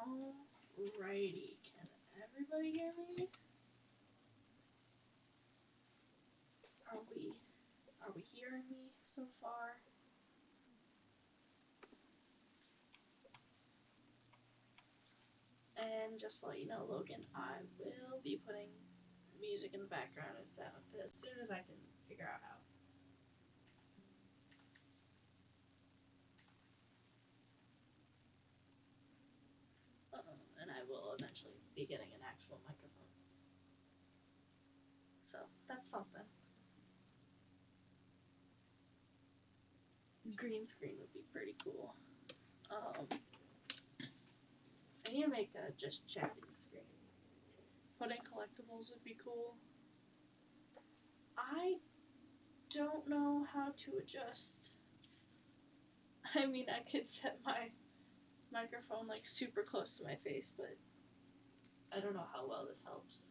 Alrighty, can everybody hear me? Are we hearing me so far? And just to let you know, Logan, I will be putting music in the background as soon as I can figure out how. And I will eventually be getting an actual microphone. So that's something. Green screen would be pretty cool. I need to make a just chatting screen. Putting collectibles would be cool. I don't know how to adjust. I mean, I could set my microphone like super close to my face, but I don't know how well this helps.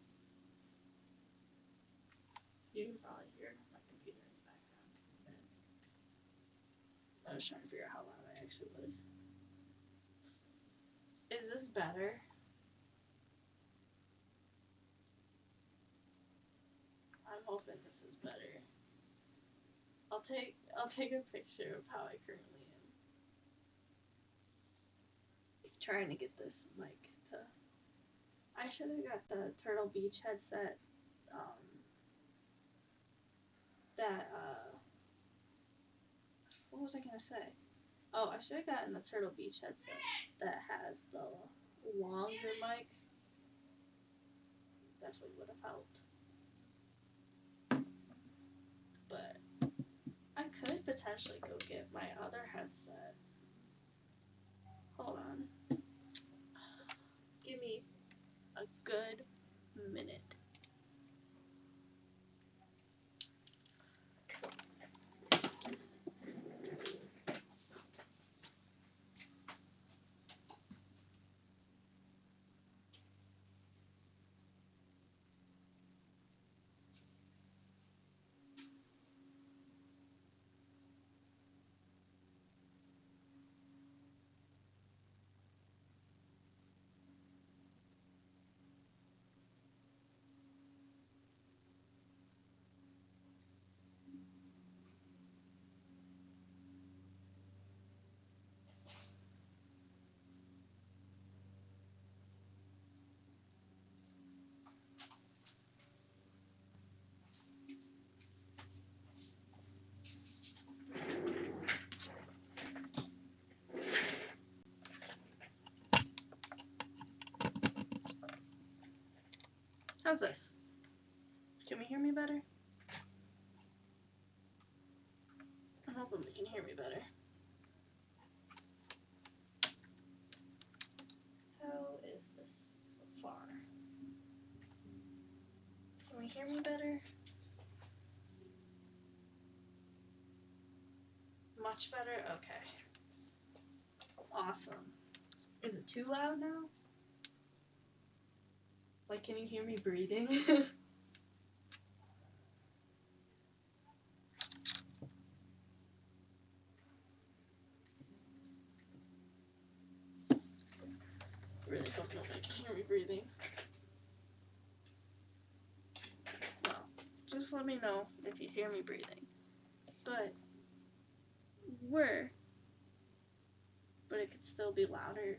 You can probably hear my computer in the background. I was trying to figure out how loud I actually was. Is this better? I'm hoping this is better. I'll take a picture of how I currently am. Trying to get this mic to. I should have got the Turtle Beach headset. What was I gonna say? Oh, I should have gotten the Turtle Beach headset that has the longer mic. Definitely would have helped. But I could potentially go get my other headset. Hold on. Give me a good minute. How's this? Can we hear me better? I'm hoping we can hear me better. How is this so far? Can we hear me better? Much better? Okay. Awesome. Is it too loud now? Like, can you hear me breathing? Really hope nobody can hear me breathing. Well, just let me know if you hear me breathing. But it could still be louder.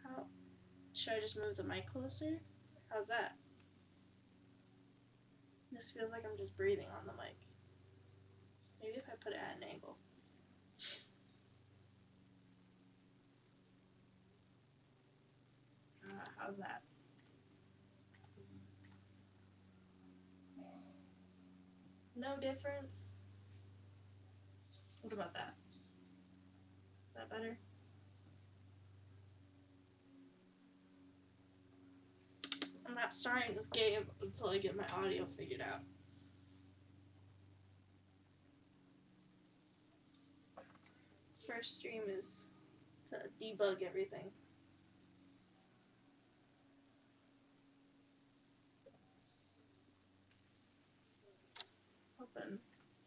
How? Should I just move the mic closer? How's that? This feels like I'm just breathing on the mic. Maybe if I put it at an angle. How's that? No difference? What about that? Is that better? I'm not starting this game until I get my audio figured out. First stream is to debug everything.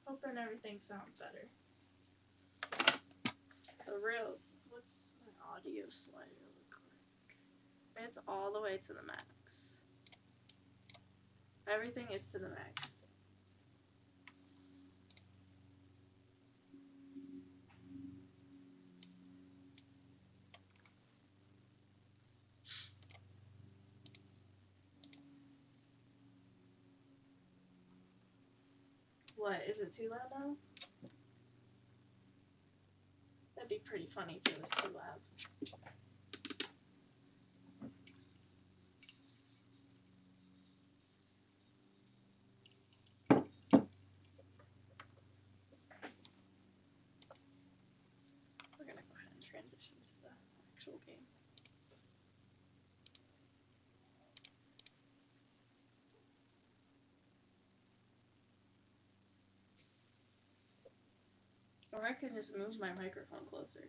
Hoping everything sounds better. What's my audio slider look It's all the way to the max. Everything is to the max. What, is it too loud now? That'd be pretty funny if it was too loud. We're gonna go ahead and transition to the actual game. Or I could just move my microphone closer.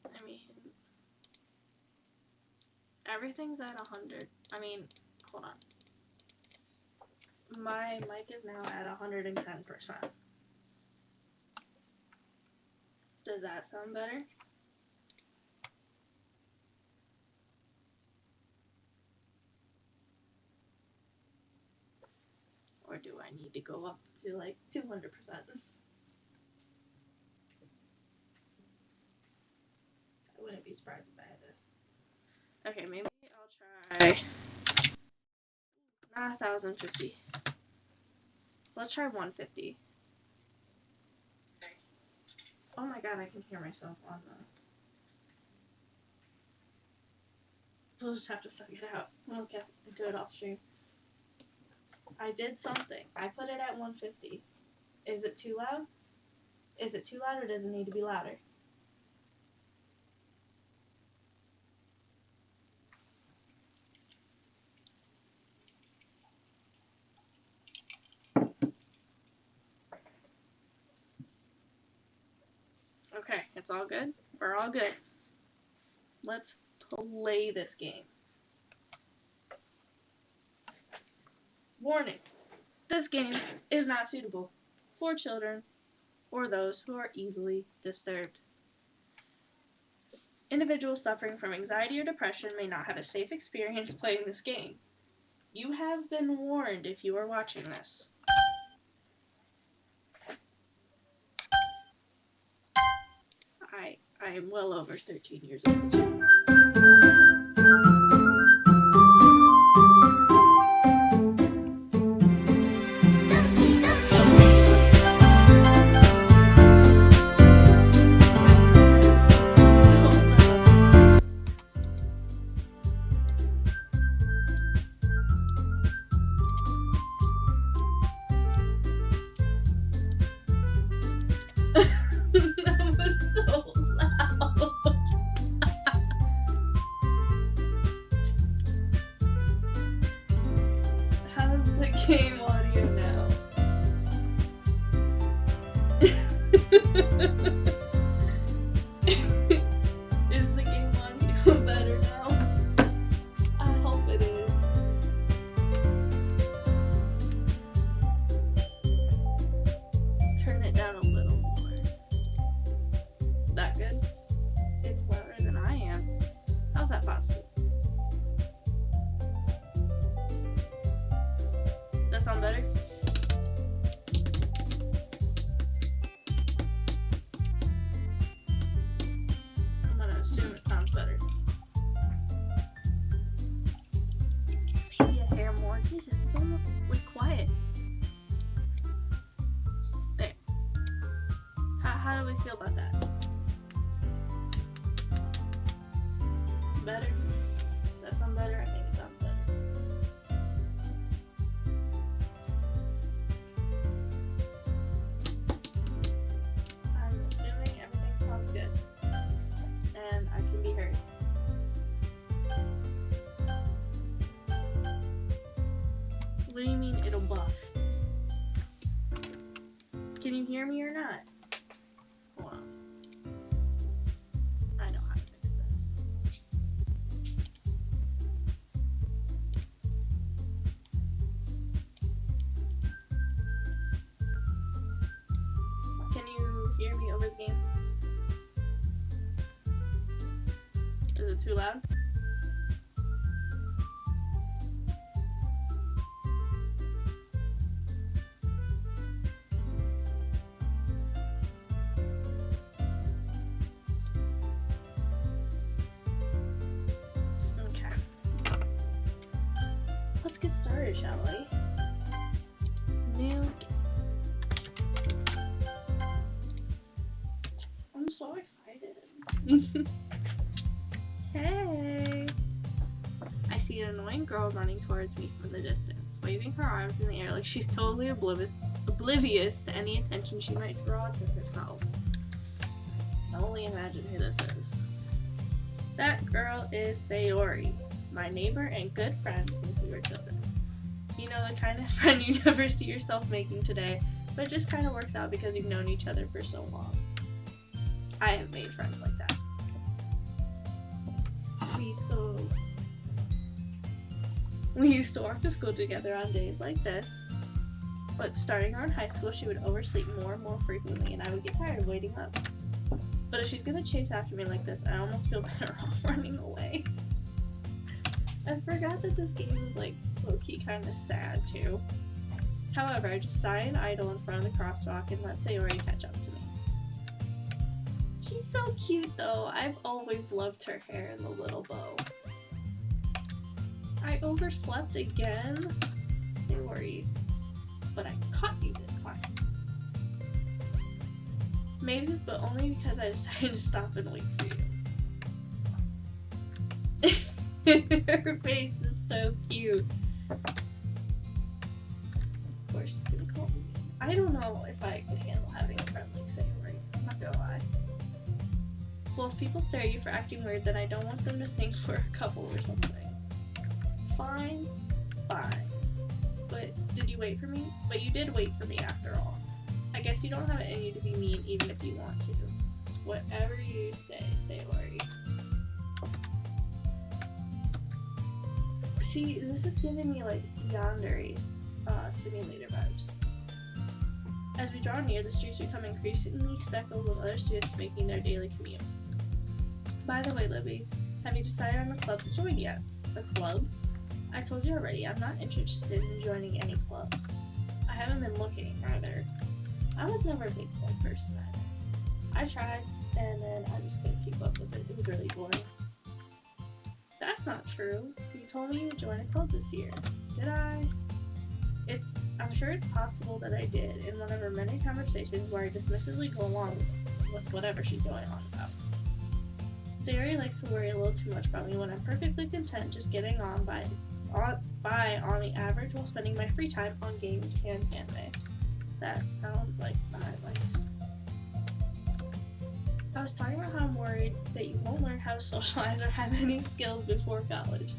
I mean, everything's at 100. I mean, hold on. My mic is now at 110%. Does that sound better? Or do I need to go up to like 200%? I wouldn't be surprised if I had to. Okay, maybe I'll try 1,050. Let's try 150. Oh my god, I can hear myself on the... We'll just have to figure it out. We'll get into it off stream. I did something. I put it at 150. Is it too loud? Is it too loud or does it need to be louder? Okay, it's all good. We're all good. Let's play this game. Warning. This game is not suitable for children or those who are easily disturbed. Individuals suffering from anxiety or depression may not have a safe experience playing this game. You have been warned if you are watching this. I am well over 13 years old. That was so loud. How's the game audio now? Is the game audio better now? I hope it is. Turn it down a little more. That good? It's louder than I am. How's that possible? Does that sound better? I'm gonna assume it sounds better. Maybe a hair more. Jesus, it's almost like quiet. There. How do we feel about that? Better? Does that sound better? I think it sounds better. I'm assuming everything sounds good. And I can be heard. What do you mean it'll buff? Can you hear me or not? Hold on. I know how to fix this. it too loud? Okay. Let's get started, shall we? New. I'm so excited. Hey! I see an annoying girl running towards me from the distance, waving her arms in the air like she's totally oblivious to any attention she might draw to herself. I can only imagine who this is. That girl is Sayori, my neighbor and good friend since we were children. You know, the kind of friend you never see yourself making today, but it just kind of works out because you've known each other for so long. I have made friends like that. We used to walk to school together on days like this, but starting around high school, she would oversleep more and more frequently, and I would get tired of waiting up. But if she's gonna chase after me like this, I almost feel better off running away. I forgot that this game is like low-key kind of sad too. However, I just sigh and idle in front of the crosswalk and let Sayori catch up to me. She's so cute though. I've always loved her hair and the little bow. I overslept again? Sayori. But I caught you this time. Maybe, but only because I decided to stop and wait for you. Her face is so cute. Of course she's gonna call me. I don't know if I could handle having a friend like Sayori. I'm not gonna lie. Well, if people stare at you for acting weird, then I don't want them to think we're a couple or something. Fine. But did you wait for me? But you did wait for me after all. I guess you don't have it in you to be mean even if you want to. Whatever you say, Sayori. See, this is giving me like Yandere simulator vibes. As we draw near, the streets become increasingly speckled with other students making their daily commute. By the way, Libby, have you decided on a club to join yet? A club? I told you already, I'm not interested in joining any clubs. I haven't been looking, either. I was never a big club person either. I tried, and then I just couldn't keep up with it. It was really boring. That's not true. You told me you would join a club this year. Did I? I'm sure it's possible that I did in one of our many conversations where I dismissively go along with whatever she's going on about. Sayori likes to worry a little too much about me when I'm perfectly content just getting on by on the average while spending my free time on games and anime. That sounds like my life. I was talking about how I'm worried that you won't learn how to socialize or have any skills before college.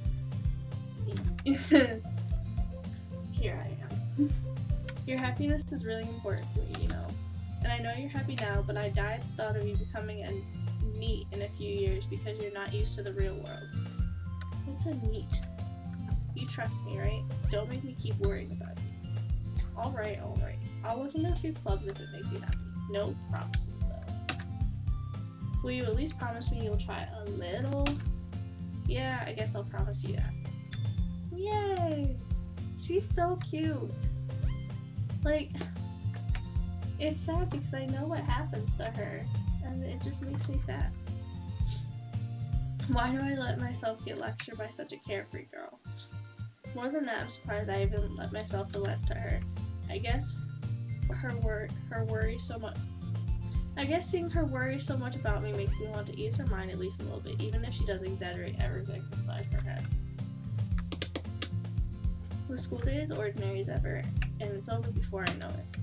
Here I am. Your happiness is really important to me, you know. And I know you're happy now, but I died at the thought of you becoming a NEET in a few years because you're not used to the real world. What's a NEET? You trust me, right? Don't make me keep worrying about you. Alright. I'll look into a few clubs if it makes you happy. No promises, though. Will you at least promise me you'll try a little? Yeah, I guess I'll promise you that. Yay! She's so cute. Like, it's sad because I know what happens to her, and it just makes me sad. Why do I let myself get lectured by such a carefree girl? More than that, I'm surprised I even let myself relent to her. I guess seeing her worry so much about me makes me want to ease her mind at least a little bit, even if she does exaggerate everything inside her head. The school day is ordinary as ever, and it's over before I know it.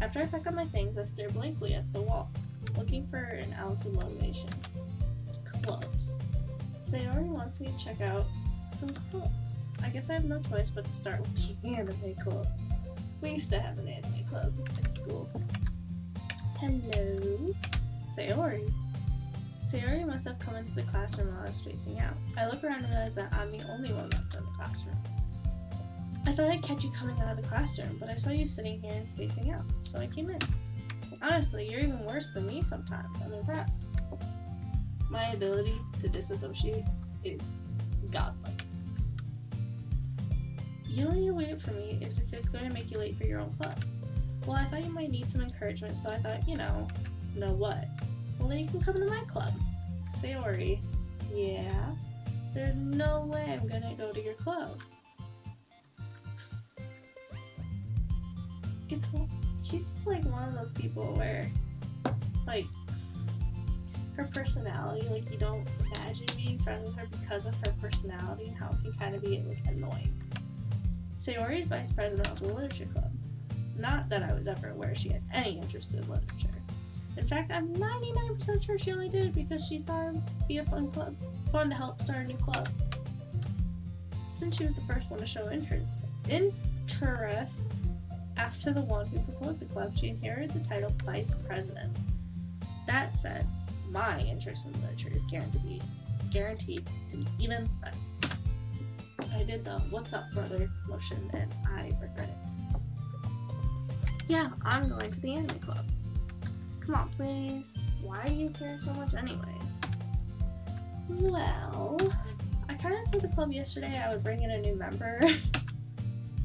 After I pack up my things, I stare blankly at the wall, looking for an ounce of motivation. Clubs. Sayori wants me to check out some clubs. I guess I have no choice but to start with the anime club. We used to have an anime club at school. Hello? Sayori. Sayori must have come into the classroom while I was spacing out. I look around and realize that I'm the only one left in the classroom. I thought I'd catch you coming out of the classroom, but I saw you sitting here and spacing out, so I came in. Honestly, you're even worse than me sometimes. I'm impressed. My ability to disassociate is godlike. You don't need to wait for me if it's going to make you late for your own club. Well, I thought you might need some encouragement, so I thought, know what? Well, then you can come to my club. Sayori, yeah? There's no way I'm gonna go to your club. She's like one of those people where, like, her personality, like, you don't imagine being friends with her because of her personality and how it can kind of be, like, annoying. Sayori is vice president of the literature club. Not that I was ever aware she had any interest in literature. In fact, I'm 99% sure she only did it because she thought it would be a fun to help start a new club. Since she was the first one to show interest after the one who proposed the club, she inherited the title vice president. That said, my interest in literature is guaranteed to be even less. I did the "what's up, brother" motion, and I regret it. Yeah, I'm going to the anime club. Come on, please. Why do you care so much anyways? Well, I kind of told the club yesterday I would bring in a new member.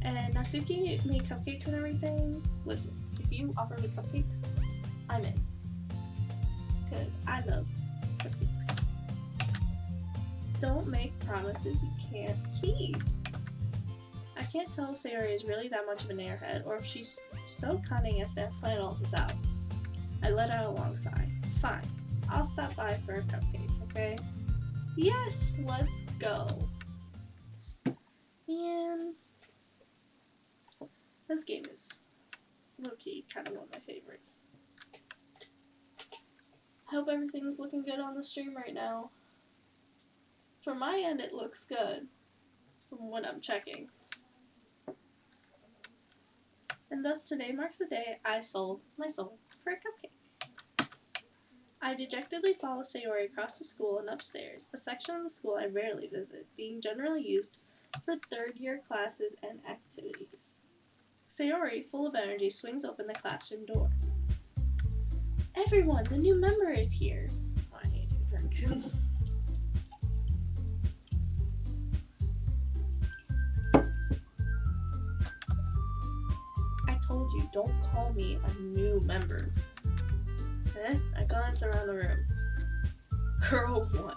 And Natsuki made cupcakes and everything. Listen, if you offer me cupcakes, I'm in. Because I love cupcakes. Don't make promises you can't keep. I can't tell if Sayori is really that much of an airhead or if she's so cunning as to plan all this out. I let out a long sigh. Fine, I'll stop by for a cupcake, okay? Yes, let's go. Man, this game is low-key kind of one of my favorites. I hope everything's looking good on the stream right now. From my end, it looks good from what I'm checking. And thus today marks the day I sold my soul for a cupcake. I dejectedly follow Sayori across the school and upstairs, a section of the school I rarely visit, being generally used for third-year classes and activities. Sayori, full of energy, swings open the classroom door. Everyone, the new member is here. Oh, I need to drink. I told you, don't call me a new member. I glance around the room. Girl 1.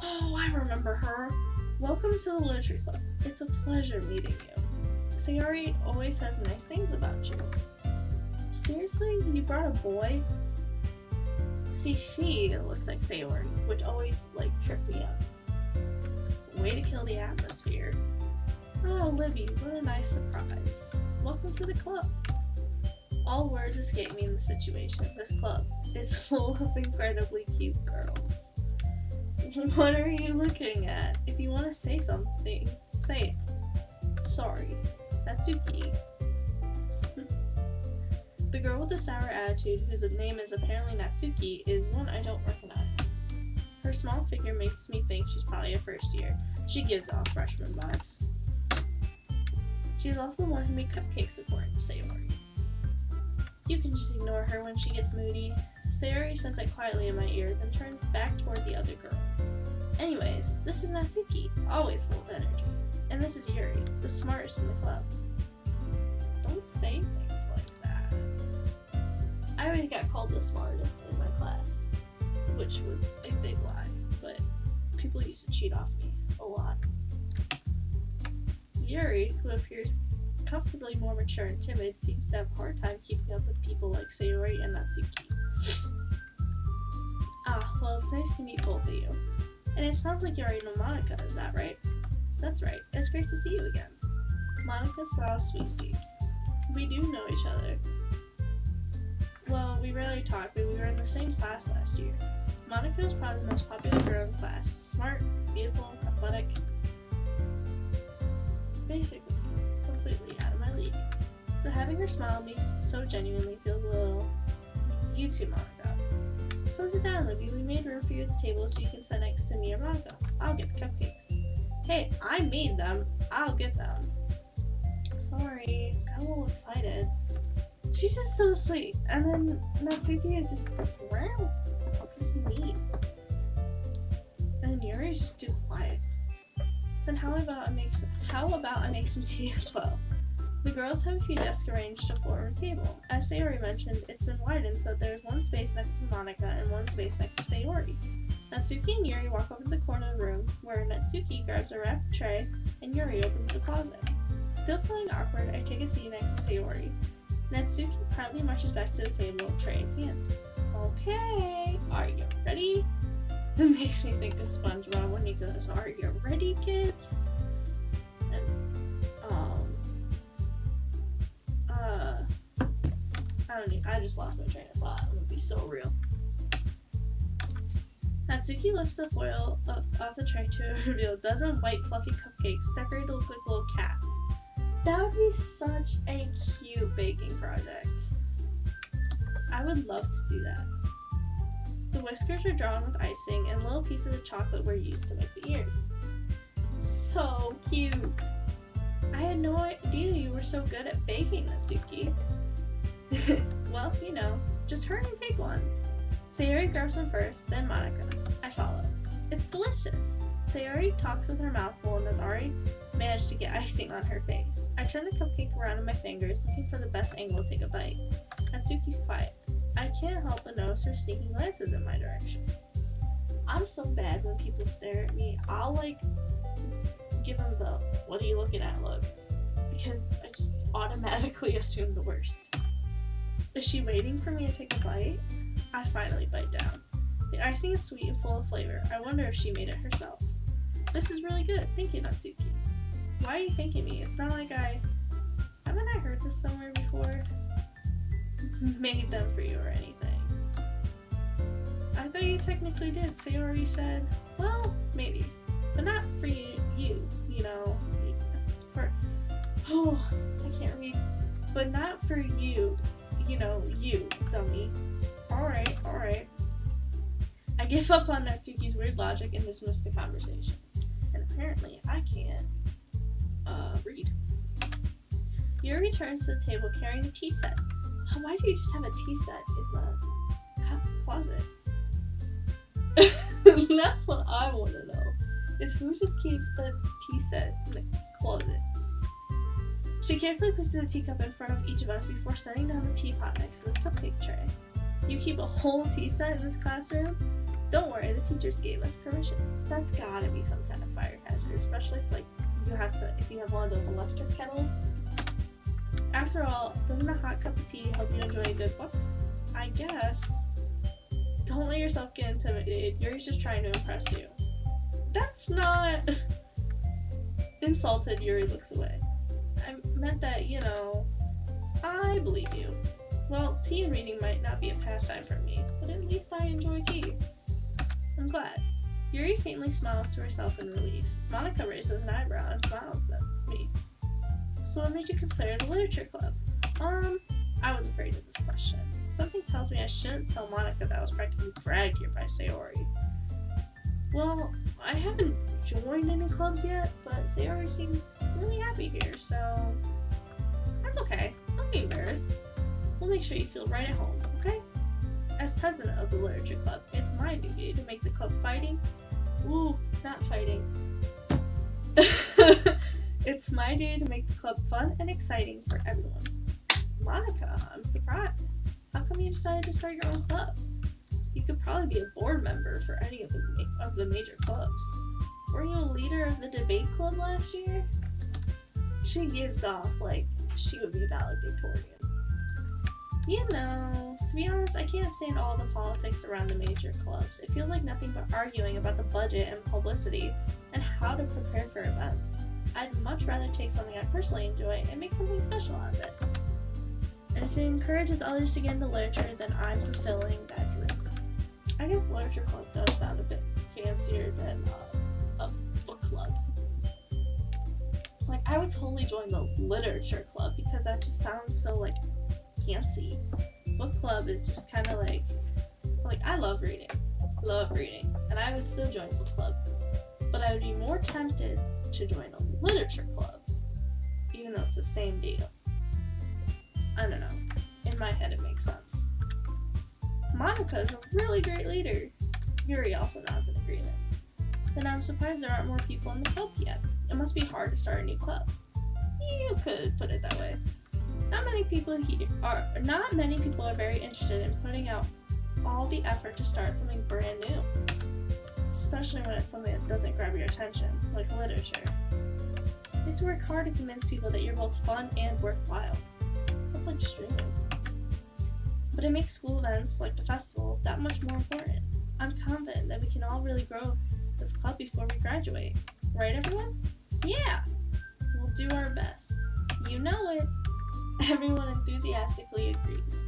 Oh, I remember her. Welcome to the literature club. It's a pleasure meeting you. Sayori always says nice things about you. Seriously? You brought a boy? See, she looks like Sayori, which always, tripped me up. Way to kill the atmosphere. Oh, Libby, what a nice surprise. Welcome to the club. All words escape me in the situation. This club is full of incredibly cute girls. What are you looking at? If you want to say something, say it. Sorry. Natsuki. The girl with the sour attitude, whose name is apparently Natsuki, is one I don't recognize. Her small figure makes me think she's probably a first year. She gives off freshman vibes. She's also the one who made cupcakes according to Sayori. You can just ignore her when she gets moody. Sayori says that quietly in my ear, then turns back toward the other girls. Anyways, this is Natsuki, always full of energy. And this is Yuri, the smartest in the club. Don't say things like that. I always got called the smartest in my class, which was a big lie, but people used to cheat off me a lot. Yuri, who appears comfortably more mature and timid, seems to have a hard time keeping up with people like Sayori and Natsuki. Ah, well, it's nice to meet both of you. And it sounds like you already know Monica, is that right? That's right, it's great to see you again. Monica smiles sweetly. We do know each other. Well, we rarely talk, but we were in the same class last year. Monica is probably the most popular girl in class. Smart, beautiful, athletic. Basically, completely out of my league. So having her smile at me so genuinely feels a little... You too, Monica. Close it down, Libby. We made room for you at the table so you can sit next to me or Monica. I'll get the cupcakes. Hey, I made them. I'll get them. Sorry, got a little excited. She's just so sweet. And then Natsuki is just, wow, just neat. how about I make some tea as well? The girls have a few desks arranged to form a table. As Sayori mentioned, it's been widened so that there's one space next to Monica and one space next to Sayori. Natsuki and Yuri walk over to the corner of the room, where Natsuki grabs a wrapped tray and Yuri opens the closet. Still feeling awkward, I take a seat next to Sayori. Natsuki proudly marches back to the table, tray in hand. Okay, are you ready? It makes me think of SpongeBob when he goes, "Are you ready, kids?" And, I just lost my train of thought. I'm gonna be so real. Natsuki lifts the foil off the tray to reveal a dozen white fluffy cupcakes decorated to look like little cats. That would be such a cute baking project. I would love to do that. The whiskers are drawn with icing and little pieces of chocolate were used to make the ears. So cute! I had no idea you were so good at baking, Natsuki. Well, you know, just hurry and take one. Sayori grabs one first, then Monica. I follow. It's delicious. Sayori talks with her mouth full and has already managed to get icing on her face. I turn the cupcake around in my fingers, looking for the best angle to take a bite. Natsuki's quiet. I can't help but notice her sneaking glances in my direction. I'm so bad when people stare at me. I'll, give them the "what are you looking at" look, because I just automatically assume the worst. Is she waiting for me to take a bite? I finally bite down. The icing is sweet and full of flavor. I wonder if she made it herself. This is really good. Thank you, Natsuki. Why are you thanking me? It's not like haven't I heard this somewhere before? Made them for you or anything. I thought you technically did. Sayori said, well, maybe. But not for you know. I can't read. But not for you. You, dummy. Alright. I give up on Natsuki's weird logic and dismiss the conversation. And apparently I can't read. Yuri returns to the table carrying a tea set. Why do you just have a tea set in the closet? That's what I want to know. Is who just keeps the tea set in the closet? She carefully places a teacup in front of each of us before setting down the teapot next to the cupcake tray. You keep a whole tea set in this classroom? Don't worry, the teachers gave us permission. That's gotta be some kind of fire hazard, especially if you have one of those electric kettles. After all, doesn't a hot cup of tea help you enjoy a good book? I guess. Don't let yourself get intimidated. Yuri's just trying to impress you. That's not... Insulted, Yuri looks away. I meant that, I believe you. Well, tea and reading might not be a pastime for me, but at least I enjoy tea. I'm glad. Yuri faintly smiles to herself in relief. Monica raises an eyebrow and smiles at me. So what made you consider the literature club? I was afraid of this question. Something tells me I shouldn't tell Monica that I was practically dragged here by Sayori. Well, I haven't joined any clubs yet, but Sayori seemed really happy here, so that's okay. Don't be embarrassed. We'll make sure you feel right at home, okay? As president of the literature club, it's my duty to make the club fighting. Ooh, not fighting. It's my duty to make the club fun and exciting for everyone. Monica, I'm surprised. How come you decided to start your own club? You could probably be a board member for any of the major clubs. Were you a leader of the debate club last year? She gives off like she would be valedictorian. To be honest, I can't stand all the politics around the major clubs. It feels like nothing but arguing about the budget and publicity and how to prepare for events. I'd much rather take something I personally enjoy and make something special out of it. And if it encourages others to get into literature, then I'm fulfilling that dream. I guess literature club does sound a bit fancier than a book club. Like, I would totally join the literature club because that just sounds so, fancy. Book club is just kind of like I love reading, and I would still join book club, but I would be more tempted to join a literature club, even though it's the same deal. I don't know. In my head, it makes sense. Monica is a really great leader. Yuri also nods in agreement. Then I'm surprised there aren't more people in the club yet. It must be hard to start a new club. You could put it that way. Not many people are very interested in putting out all the effort to start something brand new, especially when it's something that doesn't grab your attention, like literature. You have to work hard to convince people that you're both fun and worthwhile. That's like streaming. But it makes school events like the festival that much more important. I'm confident that we can all really grow this club before we graduate. Right, everyone? Yeah! We'll do our best. You know it! Everyone enthusiastically agrees.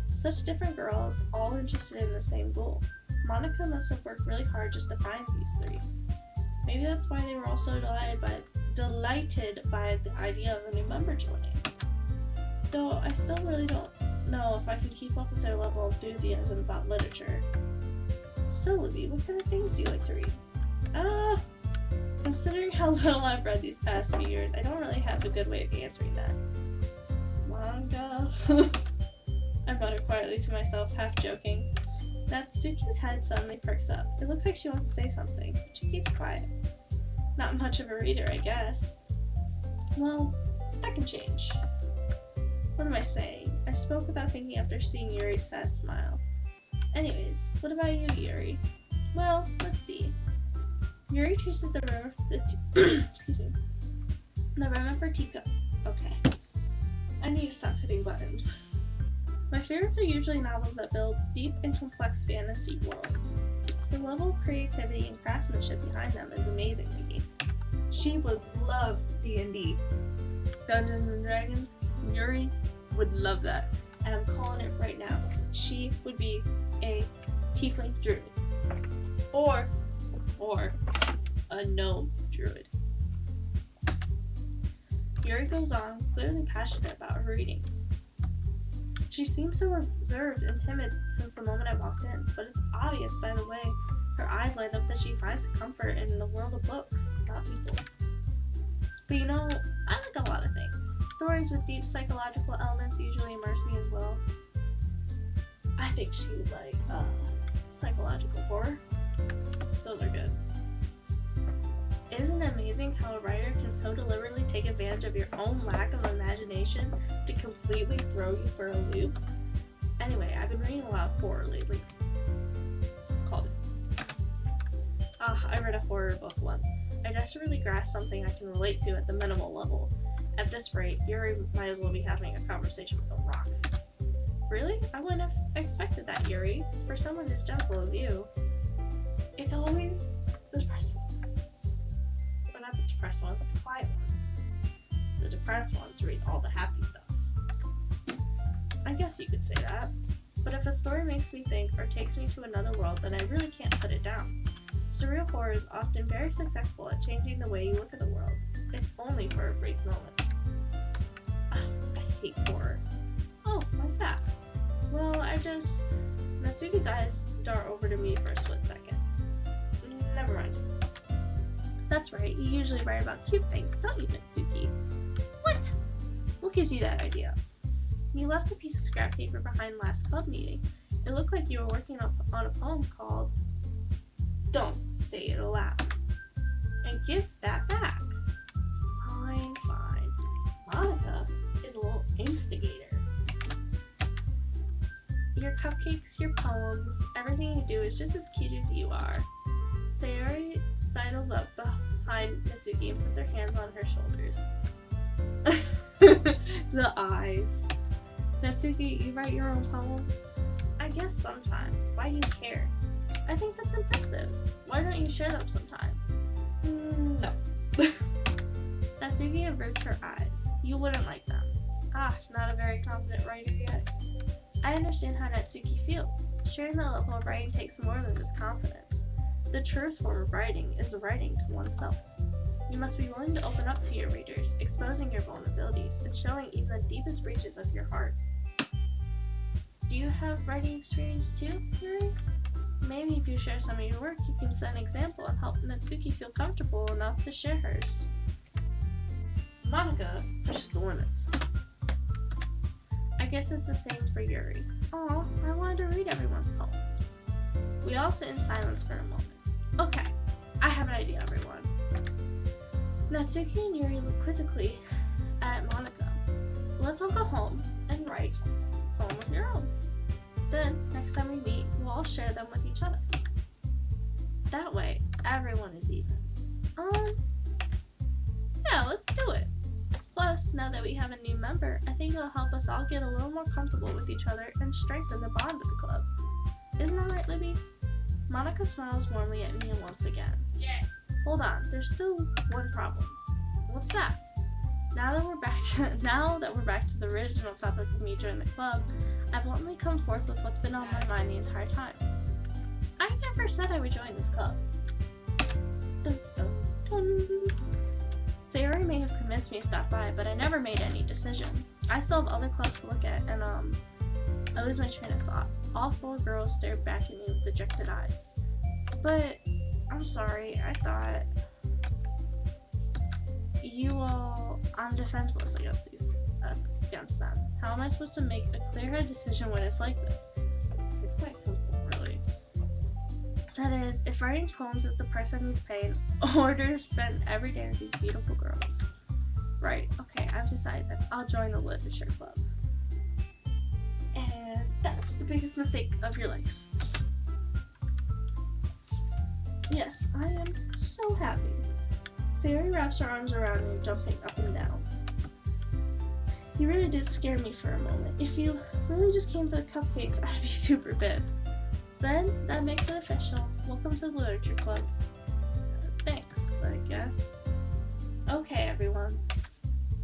Such different girls, all interested in the same goal. Monica must have worked really hard just to find these three. Maybe that's why they were all so delighted by the idea of a new member joining. Though I still really don't know if I can keep up with their level of enthusiasm about literature. So, Libby, what kind of things do you like to read? Considering how little I've read these past few years, I don't really have a good way of answering that. Manga? I muttered quietly to myself, half joking. Natsuki's head suddenly perks up. It looks like she wants to say something, but she keeps quiet. Not much of a reader, I guess. Well, that can change. What am I saying? I spoke without thinking after seeing Yuri's sad smile. Anyways, what about you, Yuri? Well, let's see. Yuri traces the room excuse me. The room of her teacup. Okay. I need to stop hitting buttons. My favorites are usually novels that build deep and complex fantasy worlds. The level of creativity and craftsmanship behind them is amazing to me. She would love D&D. Dungeons and Dragons. Yuri would love that. And I'm calling it right now. She would be a tiefling druid. Or a gnome druid. Yuri goes on, clearly passionate about her reading. She seems so reserved and timid since the moment I walked in, but it's obvious by the way her eyes light up that she finds comfort in the world of books, not people. But you know, I like a lot of things. Stories with deep psychological elements usually immerse me as well. I think she would like psychological horror. Those are good. Isn't it amazing how a writer can so deliberately take advantage of your own lack of imagination to completely throw you for a loop? Anyway, I've been reading a lot of horror lately. Called it. I read a horror book once. I desperately grasped something I can relate to at the minimal level. At this rate, Yuri might as well be having a conversation with a rock. Really? I wouldn't have expected that, Yuri. For someone as gentle as you. It's always the depressed ones. Well, not the depressed ones, but the quiet ones. The depressed ones read all the happy stuff. I guess you could say that. But if a story makes me think or takes me to another world, then I really can't put it down. Surreal horror is often very successful at changing the way you look at the world, if only for a brief moment. I hate horror. Oh, what's that? Well, Natsuki's eyes dart over to me for a split second. Never mind. That's right, you usually write about cute things, don't you, Natsuki? What? What gives you that idea? You left a piece of scrap paper behind last club meeting. It looked like you were working on a poem called Don't Say It Aloud. And give that back. Fine. Monica is a little instigator. Your cupcakes, your poems, everything you do is just as cute as you are. Sayori sidles up behind Natsuki and puts her hands on her shoulders. The eyes. Natsuki, you write your own poems? I guess sometimes. Why do you care? I think that's impressive. Why don't you share them sometime? No. Natsuki averts her eyes. You wouldn't like them. Not a very confident writer yet. I understand how Natsuki feels. Sharing the level of writing takes more than just confidence. The truest form of writing is writing to oneself. You must be willing to open up to your readers, exposing your vulnerabilities, and showing even the deepest reaches of your heart. Do you have writing experience too, Yuri? Maybe if you share some of your work, you can set an example and help Natsuki feel comfortable enough to share hers. Monica pushes the limits. I guess it's the same for Yuri. Aw, I wanted to read everyone's poems. We all sit in silence for a moment. Okay, I have an idea, everyone. Natsuki and Yuri look quizzically at Monica. Let's all go home and write a poem of your own. Then, next time we meet, we'll all share them with each other. That way, everyone is even. Yeah, let's do it. Plus, now that we have a new member, I think it'll help us all get a little more comfortable with each other and strengthen the bond of the club. Isn't that right, Libby? Monica smiles warmly at me once again. Yes. Hold on, there's still one problem. What's that? Now that we're back to the original topic of me joining the club, I bluntly come forth with what's been on my mind the entire time. I never said I would join this club. Dun, dun, dun. Sayori may have convinced me to stop by, but I never made any decision. I still have other clubs to look at, and I lose my train of thought. All 4 girls stared back at me with dejected eyes. But I'm sorry, I thought you all, I'm defenseless against them. How am I supposed to make a clear-headed decision when it's like this? It's quite simple, really. That is, if writing poems is the price I need to pay in order to spend every day with these beautiful girls. Right, okay, I've decided that I'll join the literature club. And that's the biggest mistake of your life. Yes, I am so happy. Sayori wraps her arms around me, jumping up and down. You really did scare me for a moment. If you really just came for the cupcakes, I'd be super pissed. Then, that makes it official. Welcome to the Literature Club. Thanks, I guess. Okay, everyone.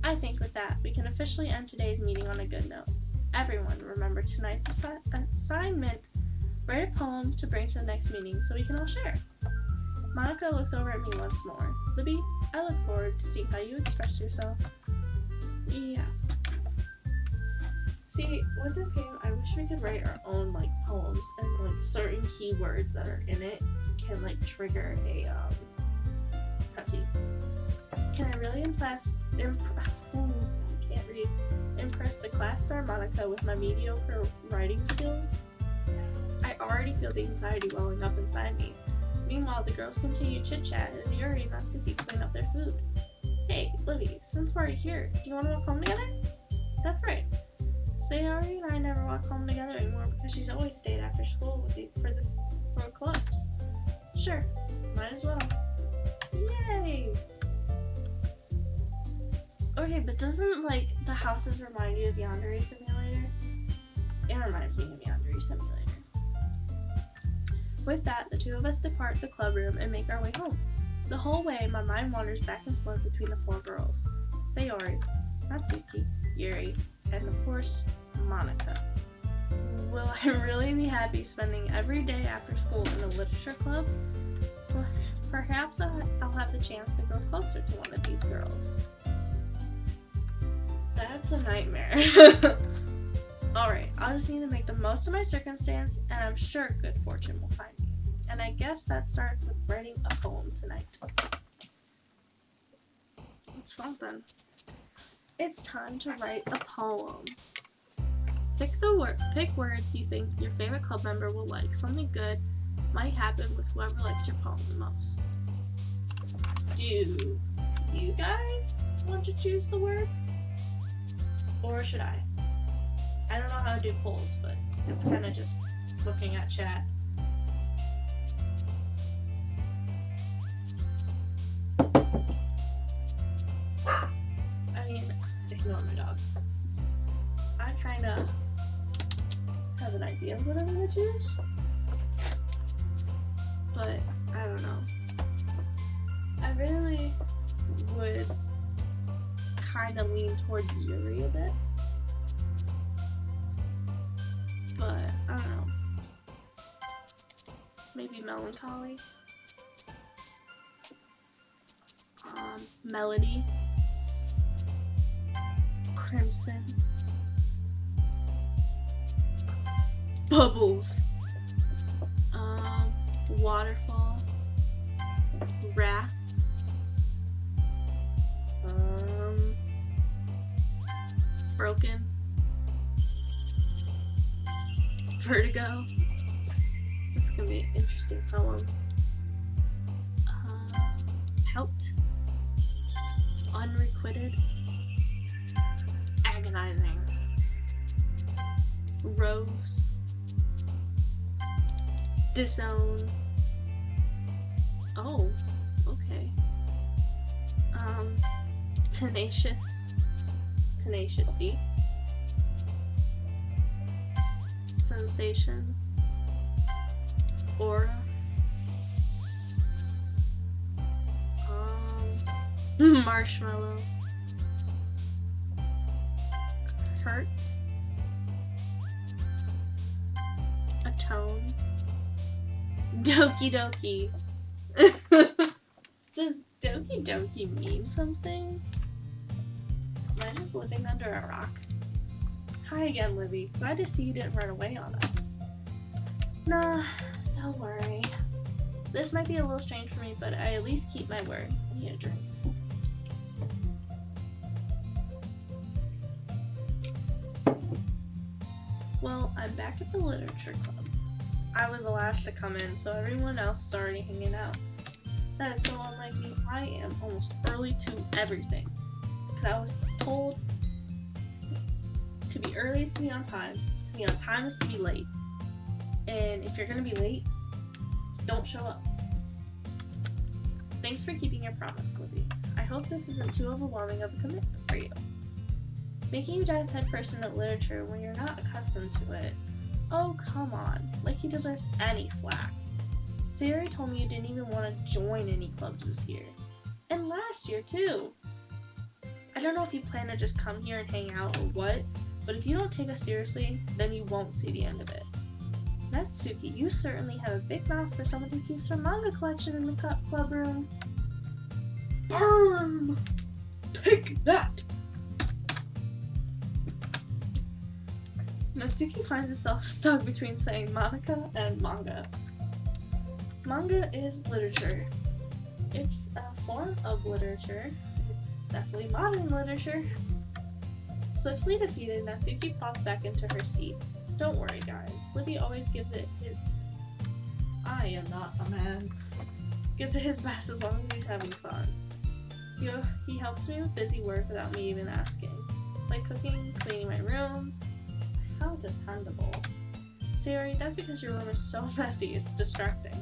I think with that, we can officially end today's meeting on a good note. Everyone, remember tonight's assignment. Write a poem to bring to the next meeting so we can all share. Monica looks over at me once more. Libby, I look forward to seeing how you express yourself. Yeah. See, with this game, I wish we could write our own, poems, and, certain keywords that are in it can, trigger a, cutscene. Can I really impress the class star Monica with my mediocre writing skills? I already feel the anxiety welling up inside me. Meanwhile, the girls continue chit-chat as Yuri and Natsuki clean up their food. Hey, Libby, since we're here, do you want to walk home together? That's right. Sayori and I never walk home together anymore because she's always stayed after school with me for clubs. Sure, might as well. Yay! Okay, but doesn't, the houses remind you of Yandere Simulator? It reminds me of Yandere Simulator. With that, the 2 of us depart the club room and make our way home. The whole way, my mind wanders back and forth between the 4 girls. Sayori, Natsuki, Yuri, and of course, Monica. Will I really be happy spending every day after school in the literature club? Perhaps I'll have the chance to grow closer to one of these girls. That's a nightmare. Alright, I'll just need to make the most of my circumstance, and I'm sure good fortune will find me. And I guess that starts with writing a poem tonight. It's something. It's time to write a poem. Pick words you think your favorite club member will like. Something good might happen with whoever likes your poem the most. Do you guys want to choose the words? Or should I? I don't know how to do polls, but it's kind of just looking at chat. I mean, ignore my dog. I kind of have an idea of what I'm going to choose. But, I don't know. I really would kind of lean toward Yuri a bit. But, I don't know. Maybe melancholy. Melody. Crimson. Bubbles. Waterfall. Wrath. Broken. Vertigo. This is gonna be an interesting poem. Pout. Unrequited. Agonizing. Rose. Disown. Oh, okay. Tenacious. Tenacious D. Sensation. Aura. Marshmallow. Hurt. Atone. Doki Doki. Does Doki Doki mean something? Am I just living under a rock? Hi again, Libby. Glad to see you didn't run away on us. Nah, don't worry. This might be a little strange for me, but I at least keep my word. I need a drink. Well, I'm back at the literature club. I was the last to come in, so everyone else is already hanging out. That is so unlike me. I am almost early to everything. Because I was told to be early is to be on time. To be on time is to be late. And if you're going to be late, don't show up. Thanks for keeping your promise, Libby. I hope this isn't too overwhelming of a commitment for you. Making you dive headfirst into literature when you're not accustomed to it. Oh, come on. Like he deserves any slack. Sayori told me you didn't even want to join any clubs this year. And last year, too. I don't know if you plan to just come here and hang out or what, but if you don't take us seriously, then you won't see the end of it. Natsuki, you certainly have a big mouth for someone who keeps her manga collection in the club room. Burn! Take that! Natsuki finds herself stuck between saying Monica and manga. Manga is literature. It's a form of literature. It's definitely modern literature. Swiftly defeated, Natsuki popped back into her seat. Don't worry, guys. Libby always gives it his... I am not a man. Gives it his best as long as he's having fun. He helps me with busy work without me even asking. Like cooking, cleaning my room. How dependable. Sayori, that's because your room is so messy, it's distracting.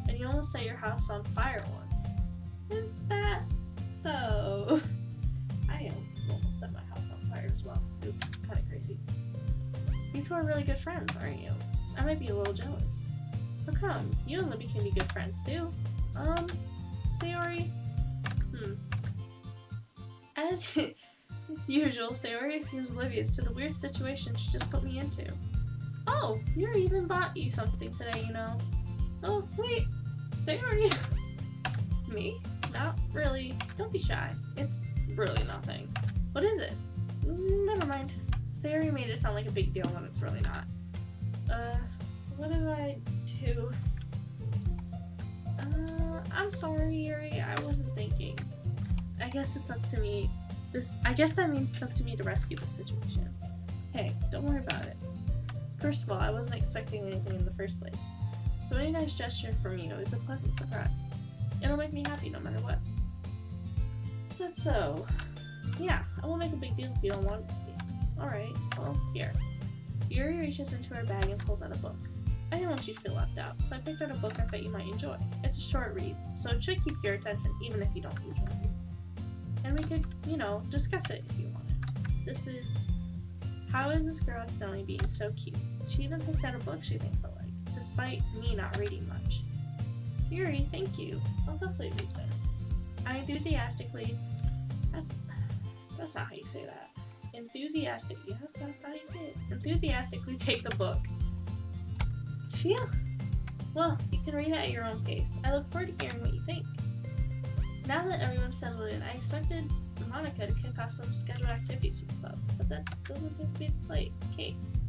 And you almost set your house on fire once. Is that so? I almost set my house on fire as well. It was kind of crazy. These two are really good friends, aren't you? I might be a little jealous. How come? You and Libby can be good friends too. Sayori? As usual, Sayori seems oblivious to the weird situation she just put me into. Oh, Yuri even bought you something today, you know. Oh, wait. Sayori? Me? Not really. Don't be shy. It's really nothing. What is it? Never mind. Sayori made it sound like a big deal when it's really not. What did I do? I'm sorry, Yuri. I wasn't thinking. I guess it's up to me. I guess that means it's up to me to rescue the situation. Hey, don't worry about it. First of all, I wasn't expecting anything in the first place. So any nice gesture from you is a pleasant surprise. It'll make me happy no matter what. Said so. Yeah, I won't make a big deal if you don't want it to be. Alright, well, here. Yuri reaches into her bag and pulls out a book. I didn't want you to feel left out, so I picked out a book I thought you might enjoy. It's a short read, so it should keep your attention even if you don't usually read. And we could, discuss it if you wanted. This is How Is This Girl Accidentally Being So Cute? She even picked out a book she thinks I like, despite me not reading much. Yuri, thank you. I'll definitely read this. I enthusiastically... That's not how you say that. Enthusiastically, that's how you say it. Enthusiastically take the book. Phew. Well, you can read it at your own pace. I look forward to hearing what you think. Now that everyone's settled in, I expected Monica to kick off some scheduled activities for the club, but that doesn't seem to be the case.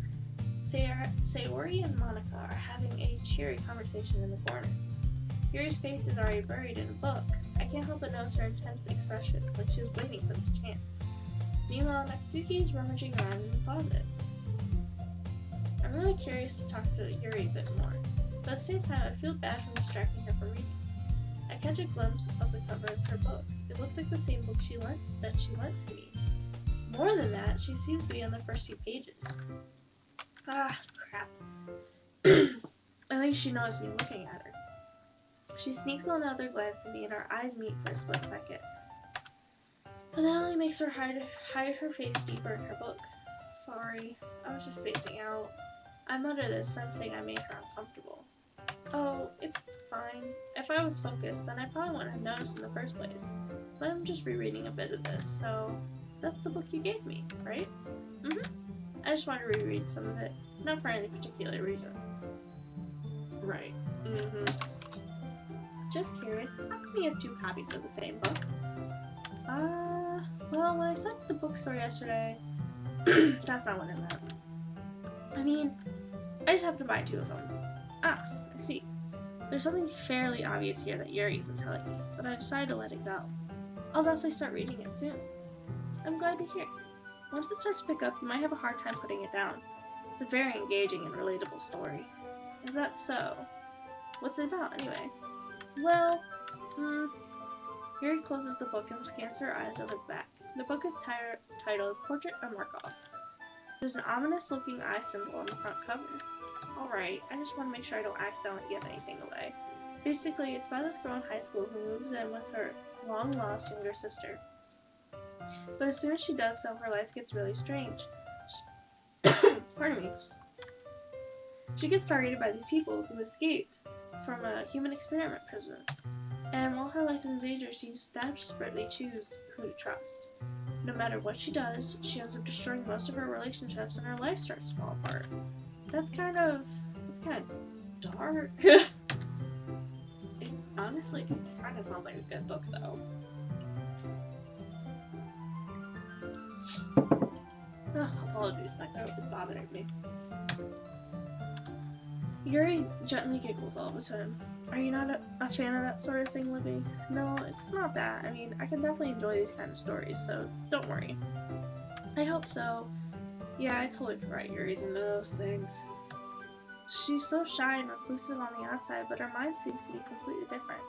Sayori and Monica are having a cheery conversation in the corner. Yuri's face is already buried in a book. I can't help but notice her intense expression, like she was waiting for this chance. Meanwhile, Natsuki is rummaging around in the closet. I'm really curious to talk to Yuri a bit more, but at the same time, I feel bad for distracting her from reading. I catch a glimpse of the cover of her book. It looks like the same book that she lent to me. More than that, she seems to be on the first few pages. Ah, crap. I think she knows me looking at her. She sneaks another glance at me and our eyes meet for a split second. But that only makes her hide her face deeper in her book. Sorry, I was just spacing out. I mutter this, sensing I made her uncomfortable. Oh, it's fine. If I was focused, then I probably wouldn't have noticed in the first place. But I'm just rereading a bit of this, so that's the book you gave me, right? I just want to reread some of it, not for any particular reason. Right. Just curious, how come you have 2 copies of the same book? Well, when I sent to the bookstore yesterday, that's not what I meant. I mean, I just happened to buy 2 of them. Ah, I see. There's something fairly obvious here that Yuri isn't telling me, but I decided to let it go. I'll definitely start reading it soon. I'm glad to hear. Once it starts to pick up, you might have a hard time putting it down. It's a very engaging and relatable story. Is that so? What's it about, anyway? Well, Yuri closes the book and scans her eyes over the back. The book is titled Portrait of Markov. There's an ominous-looking eye symbol on the front cover. Alright, I just want to make sure I don't accidentally give anything away. Basically, it's about this girl in high school who moves in with her long-lost younger sister. But as soon as she does so, her life gets really strange. Pardon me. She gets targeted by these people who escaped from a human experiment prison. And while her life is in danger, she desperately chooses who to trust. No matter what she does, she ends up destroying most of her relationships and her life starts to fall apart. That's kind of dark. It honestly kind of sounds like a good book, though. Apologies, my throat is bothering me. Yuri gently giggles all of a sudden. Are you not a fan of that sort of thing, Libby? No, it's not that. I mean, I can definitely enjoy these kind of stories, so don't worry. I hope so. Yeah, I totally put right Yuri's into those things. She's so shy and reclusive on the outside, but her mind seems to be completely different.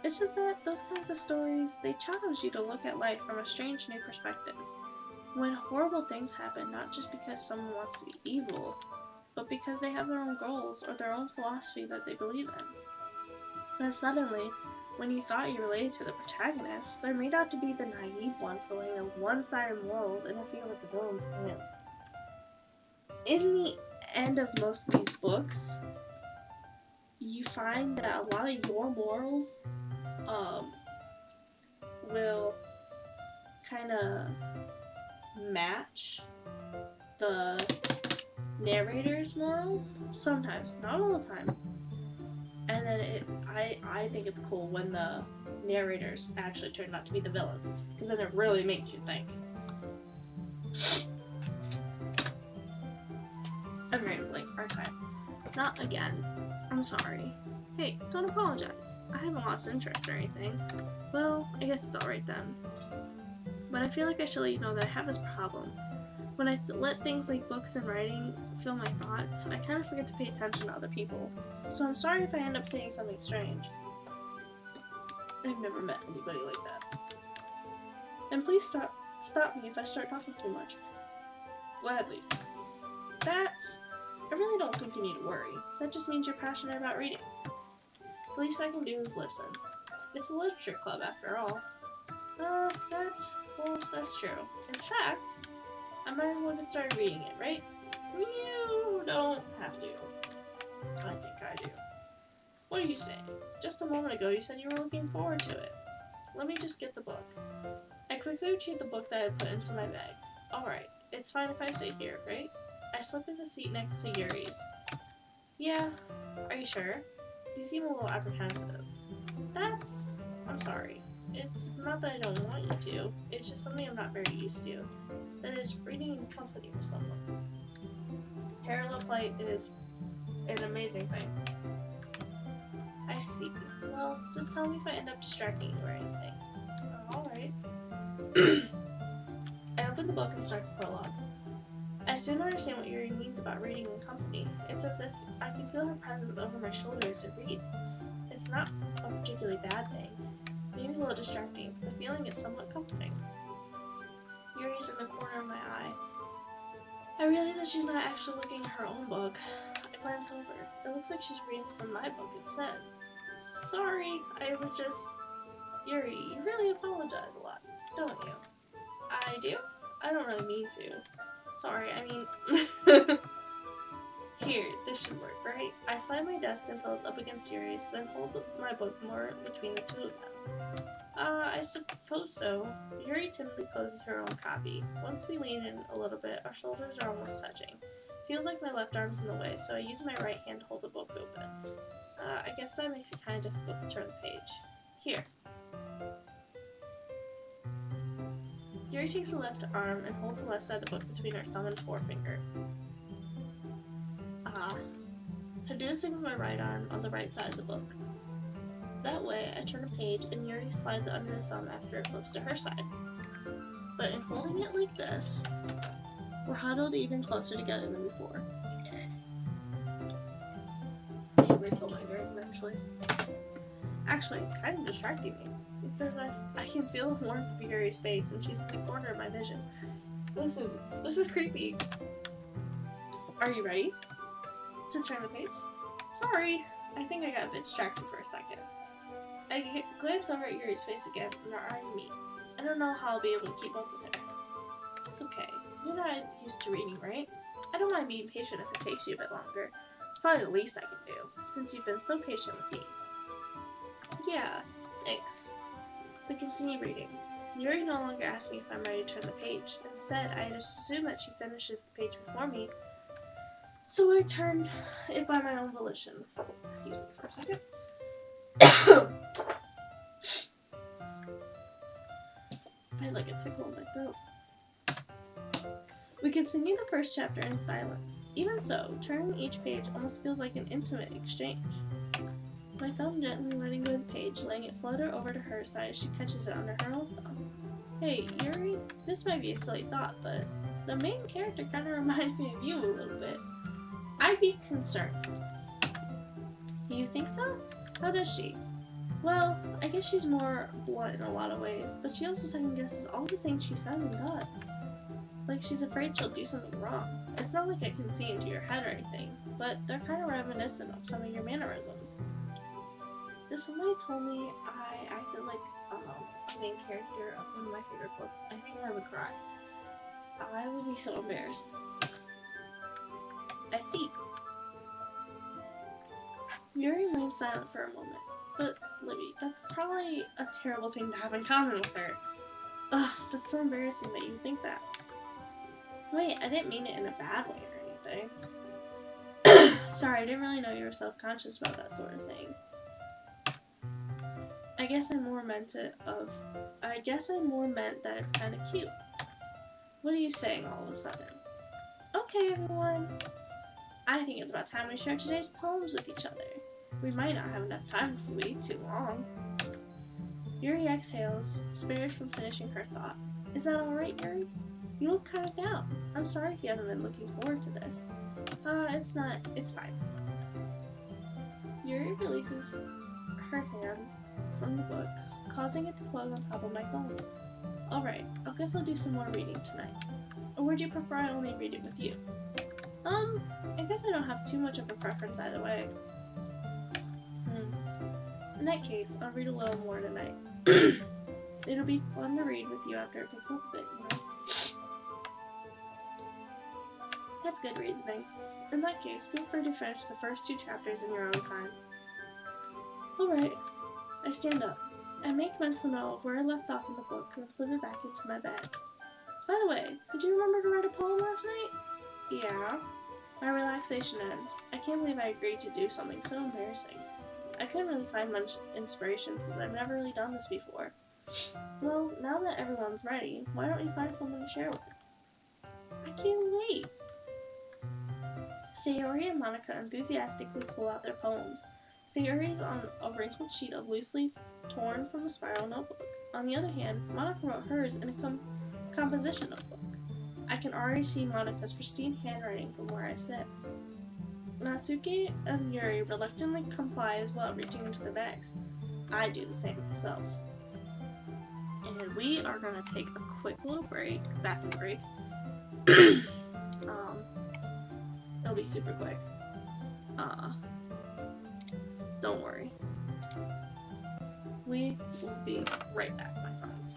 It's just that those kinds of stories, they challenge you to look at life from a strange new perspective. When horrible things happen, not just because someone wants to be evil, but because they have their own goals or their own philosophy that they believe in. Then suddenly, when you thought you related to the protagonist, they're made out to be the naive one following the one-sided morals interfere with the villain's plans. In the end of most of these books, you find that a lot of your morals will kind of match the narrator's morals. Sometimes, not all the time. And then I think it's cool when the narrators actually turn out to be the villain, because then it really makes you think. I'm rambling, aren't I? Not again. I'm sorry. Hey, don't apologize. I haven't lost interest or anything. Well, I guess it's alright then. But I feel like I should let you know that I have this problem. When I let things like books and writing fill my thoughts, I kind of forget to pay attention to other people. So I'm sorry if I end up saying something strange. I've never met anybody like that. And please stop me if I start talking too much. Gladly. I really don't think you need to worry. That just means you're passionate about reading. The least I can do is listen. It's a literature club after all. That's true. In fact, I might as well get started reading it, right? You don't have to. I think I do. What are you saying? Just a moment ago you said you were looking forward to it. Let me just get the book. I quickly retrieved the book that I had put into my bag. Alright, it's fine if I sit here, right? I slip in the seat next to Yuri's. Yeah, are you sure? You seem a little apprehensive. I'm sorry. It's not that I don't want you to, it's just something I'm not very used to. That is, reading in company with someone. Parallel flight is an amazing thing. I see. Well, just tell me if I end up distracting you or anything. Alright. I open the book and start the prologue. I soon understand what Yuri means about reading in company. It's as if I can feel her presence over my shoulder as I read. It's not a particularly bad thing. Maybe a little distracting, but the feeling is somewhat comforting. Yuri's in the corner of my eye. I realize that she's not actually looking at her own book. I glance over. It looks like she's reading from my book instead. Sorry, I was just... Yuri, you really apologize a lot, don't you? I do? I don't really mean to. Sorry, I mean... Here, this should work, right? I slide my desk until it's up against Yuri's, then hold my book more between the two of them. I suppose so. Yuri timidly closes her own copy. Once we lean in a little bit, our shoulders are almost touching. Feels like my left arm's in the way, so I use my right hand to hold the book open. I guess that makes it kind of difficult to turn the page. Here. Yuri takes her left arm and holds the left side of the book between her thumb and forefinger. I do the same with my right arm on the right side of the book. That way, I turn a page and Yuri slides it under her thumb after it flips to her side. But in holding it like this, we're huddled even closer together than before. I need to refill my drink eventually. Actually, it's kind of distracting me. It says I can feel the warmth of Yuri's face and she's in the corner of my vision. Listen, this is creepy. Are you ready to turn the page? Sorry, I think I got a bit distracted for a second. I glance over at Yuri's face again, and our eyes meet. I don't know how I'll be able to keep up with her. It's okay. You're not used to reading, right? I don't mind being patient if it takes you a bit longer. It's probably the least I can do, since you've been so patient with me. Yeah, thanks. We continue reading. Yuri no longer asks me if I'm ready to turn the page. Instead, I just assume that she finishes the page before me, so I turn it by my own volition. Excuse me for a second. I had like a tickle in my throat. We continue the first chapter in silence. Even so, turning each page almost feels like an intimate exchange. My thumb gently letting go of the page, letting it flutter over to her side as she catches it under her own thumb. Hey, Yuri, this might be a silly thought, but the main character kind of reminds me of you a little bit. I'd be concerned. You think so? How does she? Well, I guess she's more blunt in a lot of ways, but she also second guesses all the things she says and does. Like she's afraid she'll do something wrong. It's not like I can see into your head or anything, but they're kind of reminiscent of some of your mannerisms. If somebody told me I acted like the main character of one of my favorite books, I think I would cry. I would be so embarrassed. I see. Yuri remains silent for a moment. But, Libby, that's probably a terrible thing to have in common with her. Ugh, that's so embarrassing that you think that. Wait, I didn't mean it in a bad way or anything. Sorry, I didn't really know you were self-conscious about that sort of thing. I guess I more meant that it's kind of cute. What are you saying all of a sudden? Okay, everyone. I think it's about time we share today's poems with each other. We might not have enough time if we wait too long. Yuri exhales, spared from finishing her thought. Is that alright, Yuri? You look kind of down. I'm sorry if you haven't been looking forward to this. It's fine. Yuri releases her hand from the book, causing it to close on top of my thumb. Alright, I guess I'll do some more reading tonight. Or would you prefer I only read it with you? I guess I don't have too much of a preference either way. In that case, I'll read a little more tonight. It'll be fun to read with you after it picks up a bit, you know? That's good reasoning. In that case, feel free to finish the first 2 chapters in your own time. Alright. I stand up. I make mental note of where I left off in the book and slip it back into my bag. By the way, did you remember to write a poem last night? Yeah. My relaxation ends. I can't believe I agreed to do something so embarrassing. I couldn't really find much inspiration since I've never really done this before. Well, now that everyone's ready, why don't you find someone to share with? I can't wait! Sayori and Monica enthusiastically pull out their poems. Sayori is on a wrinkled sheet of loose leaf torn from a spiral notebook. On the other hand, Monica wrote hers in a composition notebook. I can already see Monica's pristine handwriting from where I sit. Natsuki and Yuri reluctantly complies while reaching into the bags. I do the same myself. And we are gonna take a quick little break, bathroom break. It'll be super quick. Don't worry. We will be right back, my friends.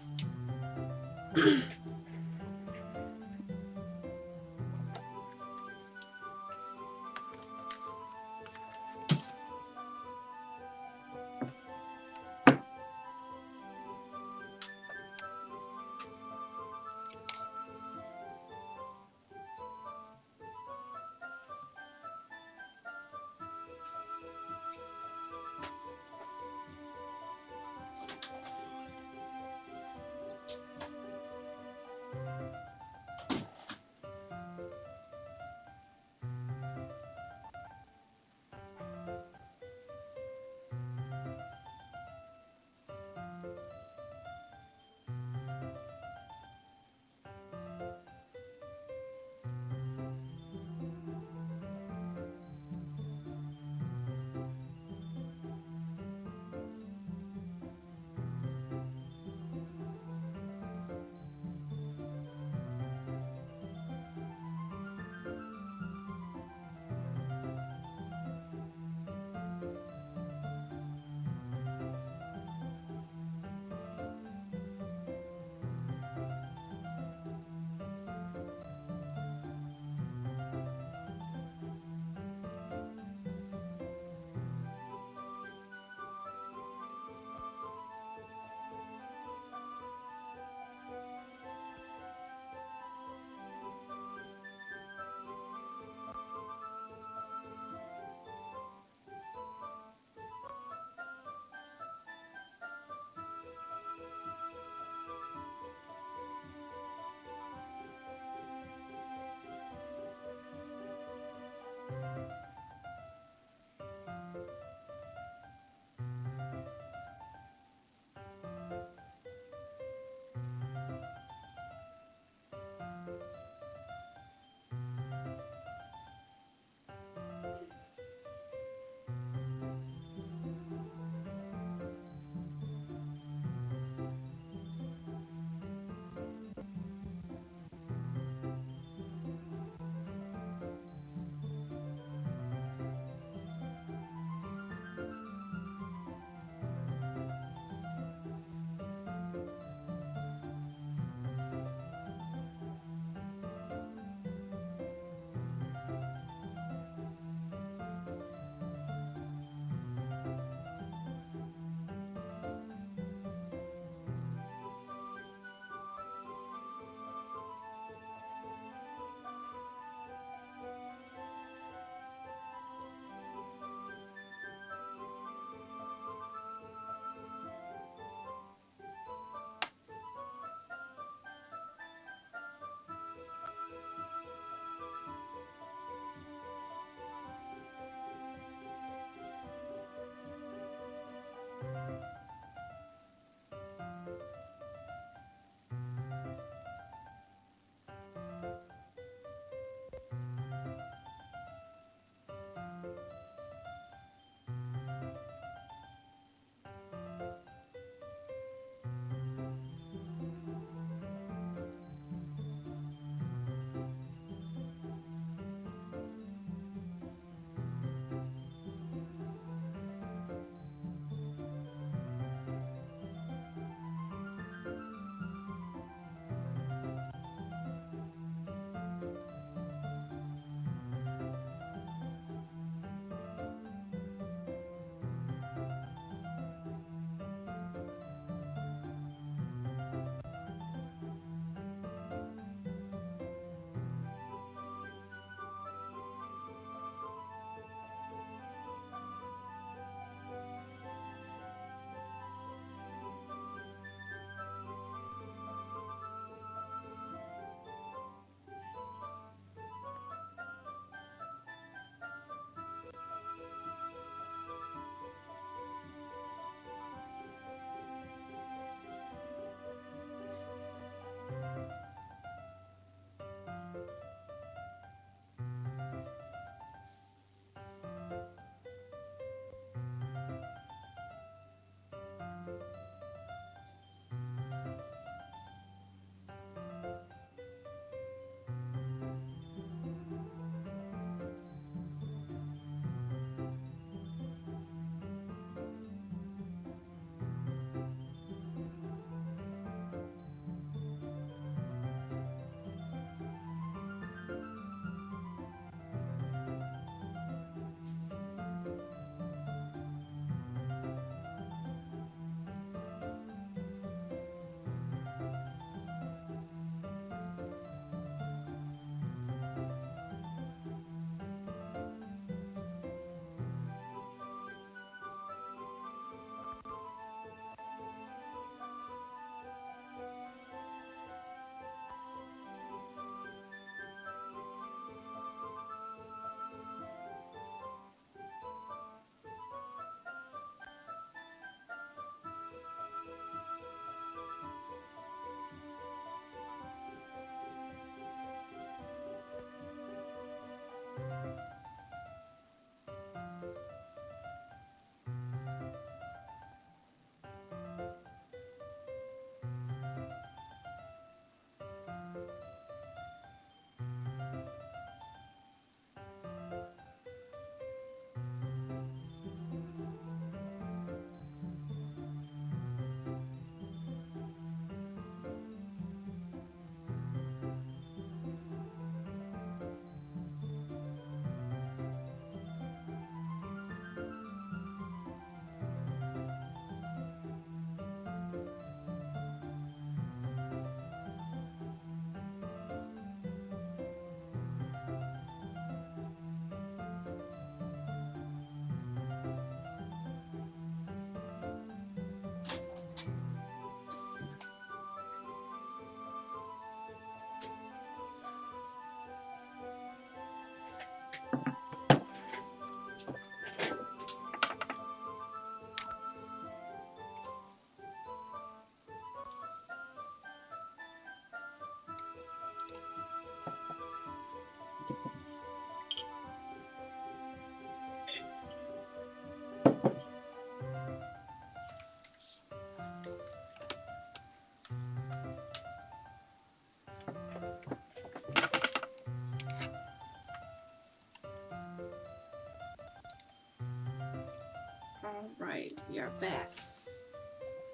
Alright, we are back.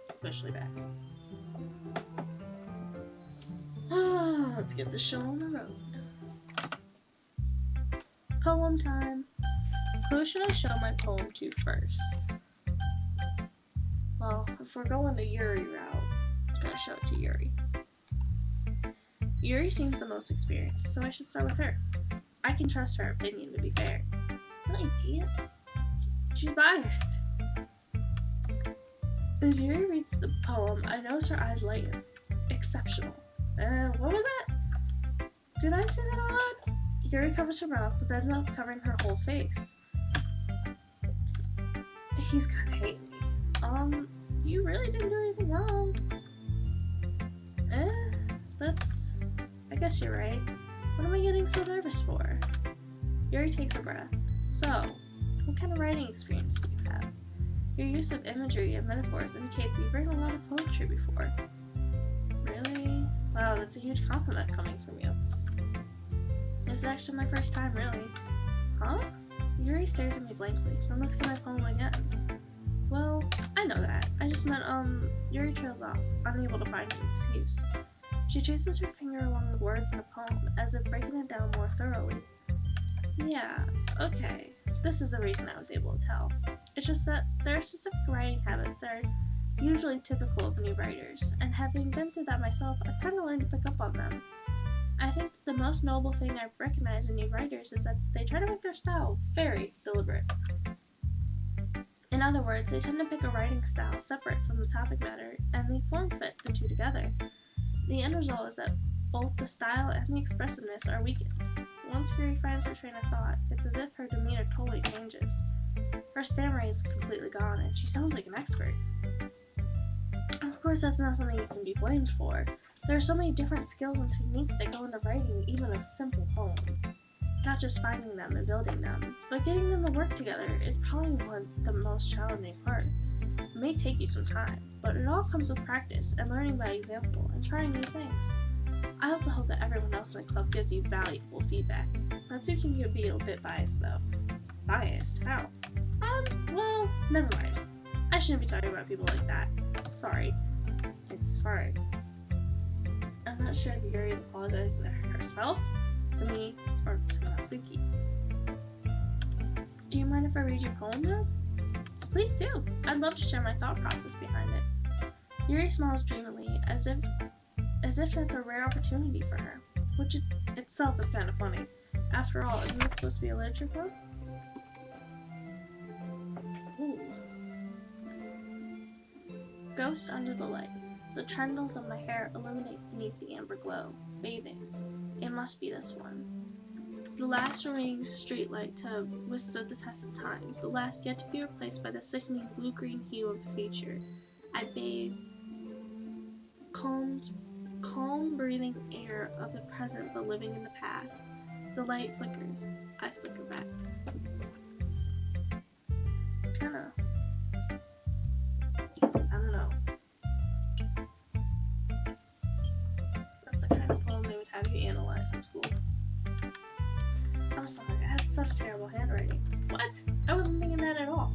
Officially back. Let's get the show on the road. Poem time. Who should I show my poem to first? Well, if we're going the Yuri route, I'm gonna show it to Yuri. Yuri seems the most experienced, so I should start with her. I can trust her opinion to be fair. No, you can't. She's biased. As Yuri reads the poem, I notice her eyes lighten. Exceptional. What was that? Did I say that out loud? Yuri covers her mouth, but ends up covering her whole face. He's gonna hate me. You really didn't do anything wrong. I guess you're right. What am I getting so nervous for? Yuri takes a breath. So, what kind of writing experience do you have? Your use of imagery and metaphors indicates you've written a lot of poetry before. Really? Wow, that's a huge compliment coming from you. This is actually my first time, really. Huh? Yuri stares at me blankly, then looks at my poem again. Well, I know that. I just meant, Yuri trails off, unable to find an excuse. She traces her finger along the words in the poem, as if breaking it down more thoroughly. Yeah, okay. This is the reason I was able to tell. It's just that there are specific writing habits that are usually typical of new writers, and having been through that myself, I've kind of learned to pick up on them. I think the most noble thing I've recognized in new writers is that they try to make their style very deliberate. In other words, they tend to pick a writing style separate from the topic matter, and they form fit the two together. The end result is that both the style and the expressiveness are weakened. Once Yuri finds her train of thought, it's as if her demeanor totally changes. Her stammering is completely gone, and she sounds like an expert. Of course, that's not something you can be blamed for. There are so many different skills and techniques that go into writing even a simple poem. Not just finding them and building them, but getting them to work together is probably the most challenging part. It may take you some time, but it all comes with practice and learning by example and trying new things. I also hope that everyone else in the club gives you valuable feedback. Natsuki can be a bit biased though. Biased? How? Well, never mind. I shouldn't be talking about people like that. Sorry. It's hard. I'm not sure if Yuri is apologizing to herself, to me, or to Natsuki. Do you mind if I read your poem now? Please do. I'd love to share my thought process behind it. Yuri smiles dreamily, as if that's a rare opportunity for her, which itself is kind of funny. After all, isn't this supposed to be a literature club? Ooh. Ghost under the light. The trendles of my hair illuminate beneath the amber glow, bathing. It must be this one. The last remaining streetlight to have withstood the test of time, the last yet to be replaced by the sickening blue-green hue of the future. I bathe calm breathing air of the present but living in the past. The light flickers. I flicker back. It's kinda... I don't know. That's the kind of poem they would have you analyze in school. I'm sorry, I have such terrible handwriting. What? I wasn't thinking that at all.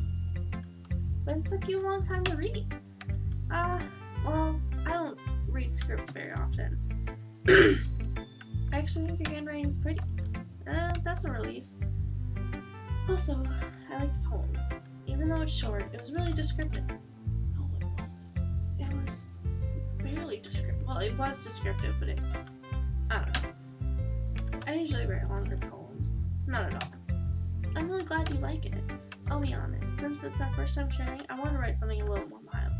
But it took you a long time to read. Well, I don't read script very often. I actually think your handwriting is pretty. That's a relief. Also, I like the poem. Even though it's short, it was really descriptive. No, it wasn't. It was barely descriptive. Well, it was descriptive, but I don't know. I usually write longer poems. Not at all. I'm really glad you like it. I'll be honest, since it's our first time sharing, I want to write something a little more mild.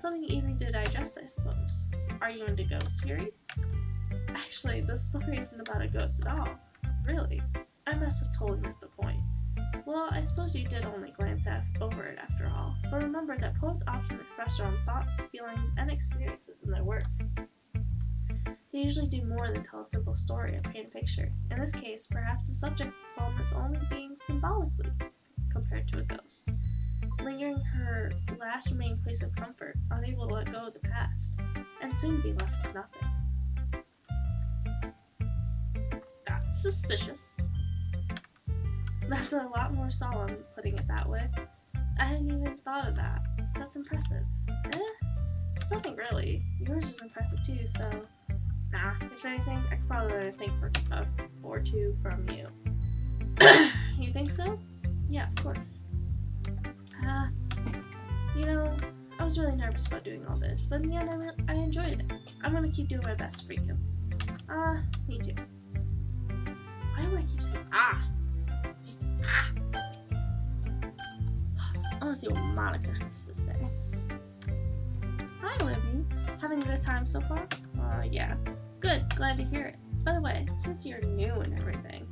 Something easy to digest, I suppose. Are you into ghosts, Yuri? Actually, this story isn't about a ghost at all. Really? I must have totally missed the point. Well, I suppose you did only glance over it after all, but remember that poets often express their own thoughts, feelings, and experiences in their work. They usually do more than tell a simple story or paint a picture. In this case, perhaps the subject of the poem is only being symbolically compared to a ghost, lingering her last remaining place of comfort, unable to let go of the past, and soon be left with nothing. That's suspicious. That's a lot more solemn, putting it that way. I hadn't even thought of that. That's impressive. It's nothing really. Yours was impressive too, so... Nah, if anything, I could probably learn a thing or two from you. You think so? Yeah, of course. You know, I was really nervous about doing all this, but in the end, I enjoyed it. I'm gonna keep doing my best for you. Me too. Why do I keep saying Just I wanna see what Monica has to say. Hi, Libby. Having a good time so far? Yeah. Good, glad to hear it. By the way, since you're new and everything,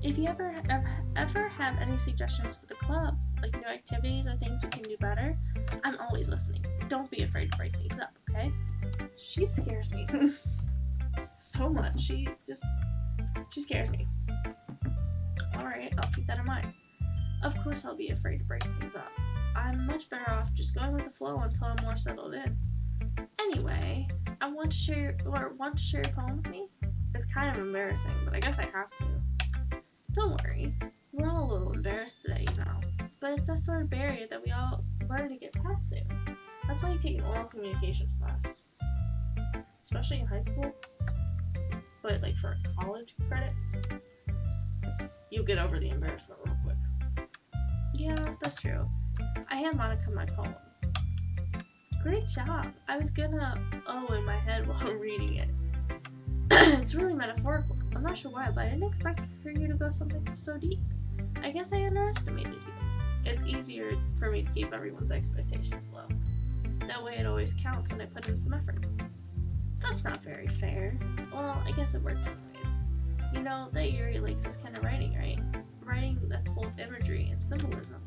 if you ever have any suggestions for the club, like new activities or things we can do better, I'm always listening. Don't be afraid to break things up, okay? She scares me so much. She scares me. Alright, I'll keep that in mind. Of course I'll be afraid to break things up. I'm much better off just going with the flow until I'm more settled in. Anyway, I want to share your poem with me? It's kind of embarrassing, but I guess I have to. Don't worry. We're all a little embarrassed today, you know. But it's that sort of barrier that we all learn to get past soon. That's why you take an oral communications class. Especially in high school. But like for a college credit, you'll get over the embarrassment real quick. Yeah, that's true. I hand Monica my poem. Great job. I was gonna in my head while reading it. It's really metaphorical. I'm not sure why, but I didn't expect for you to go something so deep. I guess I underestimated you. It's easier for me to keep everyone's expectations low. That way it always counts when I put in some effort. That's not very fair. Well, I guess it worked anyways. You know that Yuri likes this kind of writing, right? Writing that's full of imagery and symbolism.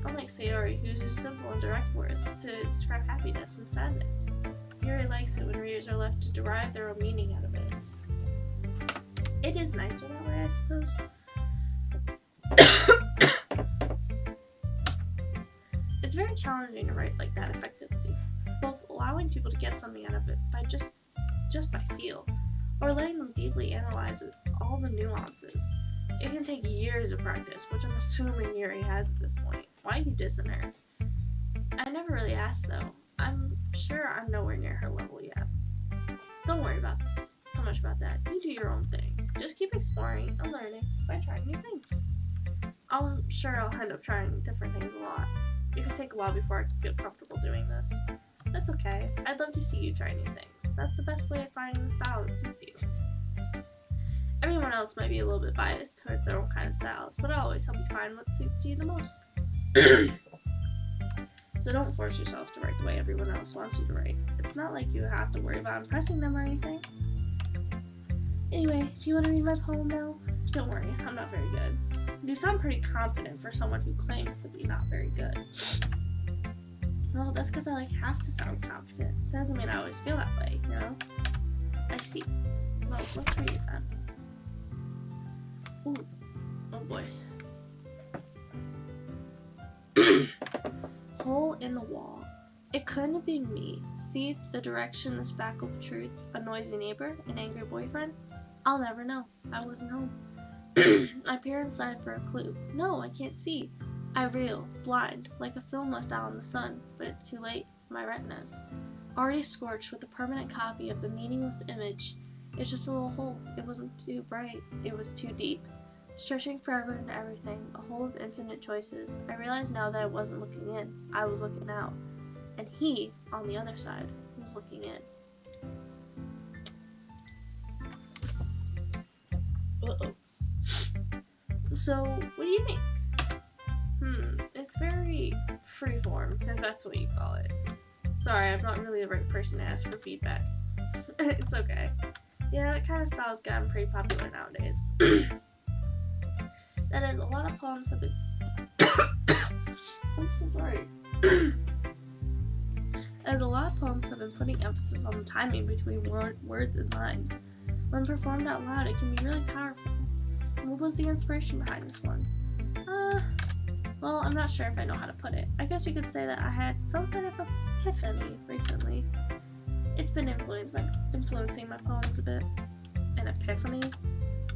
Unlike Sayori, who uses simple and direct words to describe happiness and sadness. Yuri likes it when readers are left to derive their own meaning out of it. It is nicer that way, I suppose. It's very challenging to write like that effectively, both allowing people to get something out of it by just by feel, or letting them deeply analyze all the nuances. It can take years of practice, which I'm assuming Yuri has at this point. Why are you dissing her? I never really asked though. I'm sure I'm nowhere near her level yet. Don't worry so much about that. You do your own thing. Just keep exploring and learning by trying new things. I'm sure I'll end up trying different things a lot. It could take a while before I can feel comfortable doing this. That's okay. I'd love to see you try new things. That's the best way of finding the style that suits you. Everyone else might be a little bit biased towards their own kind of styles, but I'll always help you find what suits you the most. So don't force yourself to write the way everyone else wants you to write. It's not like you have to worry about impressing them or anything. Anyway, do you want to read my poem now? Don't worry, I'm not very good. You sound pretty confident for someone who claims to be not very good. Well, that's because I have to sound confident. That doesn't mean I always feel that way, you know? I see. Well, let's read it then. Ooh. Oh boy. Hole in the wall. It couldn't have been me. See the direction the spackle protrudes? A noisy neighbor? An angry boyfriend? I'll never know. I wasn't home. I peer inside for a clue. No, I can't see. I reel, blind, like a film left out in the sun, but it's too late. My retinas. Already scorched with a permanent copy of the meaningless image. It's just a little hole. It wasn't too bright. It was too deep. Stretching forever into everything, a hole of infinite choices. I realized now that I wasn't looking in. I was looking out. And he, on the other side, was looking in. Uh-oh. So, what do you think? It's very freeform, if that's what you call it. Sorry, I'm not really the right person to ask for feedback. It's okay. Yeah, that kind of style's gotten pretty popular nowadays. That is, a lot of poems have been... I'm so sorry. As a lot of poems have been putting emphasis on the timing between words and lines. When performed out loud, it can be really powerful. What was the inspiration behind this one? Well, I'm not sure if I know how to put it. I guess you could say that I had some kind of epiphany recently. It's been influencing my poems a bit. An epiphany?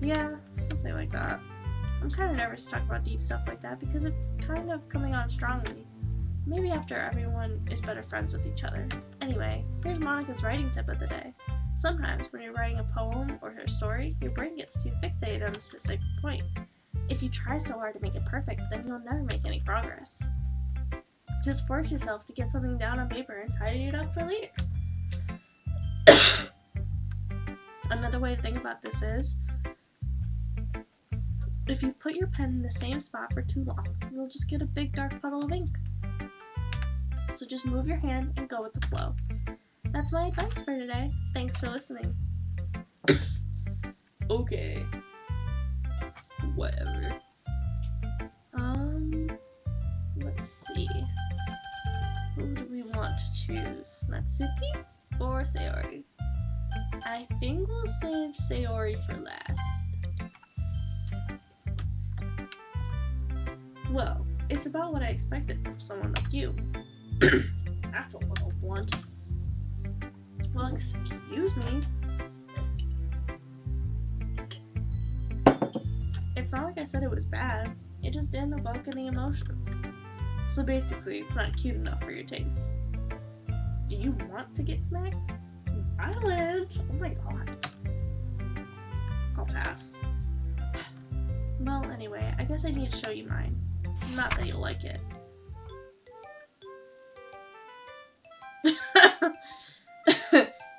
Yeah, something like that. I'm kind of nervous to talk about deep stuff like that because it's kind of coming on strongly. Maybe after everyone is better friends with each other. Anyway, here's Monica's writing tip of the day. Sometimes when you're writing a poem or a story, your brain gets too fixated on a specific point. If you try so hard to make it perfect, then you'll never make any progress. Just force yourself to get something down on paper and tidy it up for later. Another way to think about this is, if you put your pen in the same spot for too long, you'll just get a big dark puddle of ink. So just move your hand and go with the flow. That's my advice for today. Thanks for listening. Okay. Whatever. Let's see. Who do we want to choose? Natsuki or Sayori? I think we'll save Sayori for last. Well, it's about what I expected from someone like you. That's a little blunt. Well, excuse me. It's not like I said it was bad. It just didn't evoke any emotions. So basically, it's not cute enough for your taste. Do you want to get smacked? Violent! Oh my god. I'll pass. Well, anyway, I guess I need to show you mine. Not that you'll like it.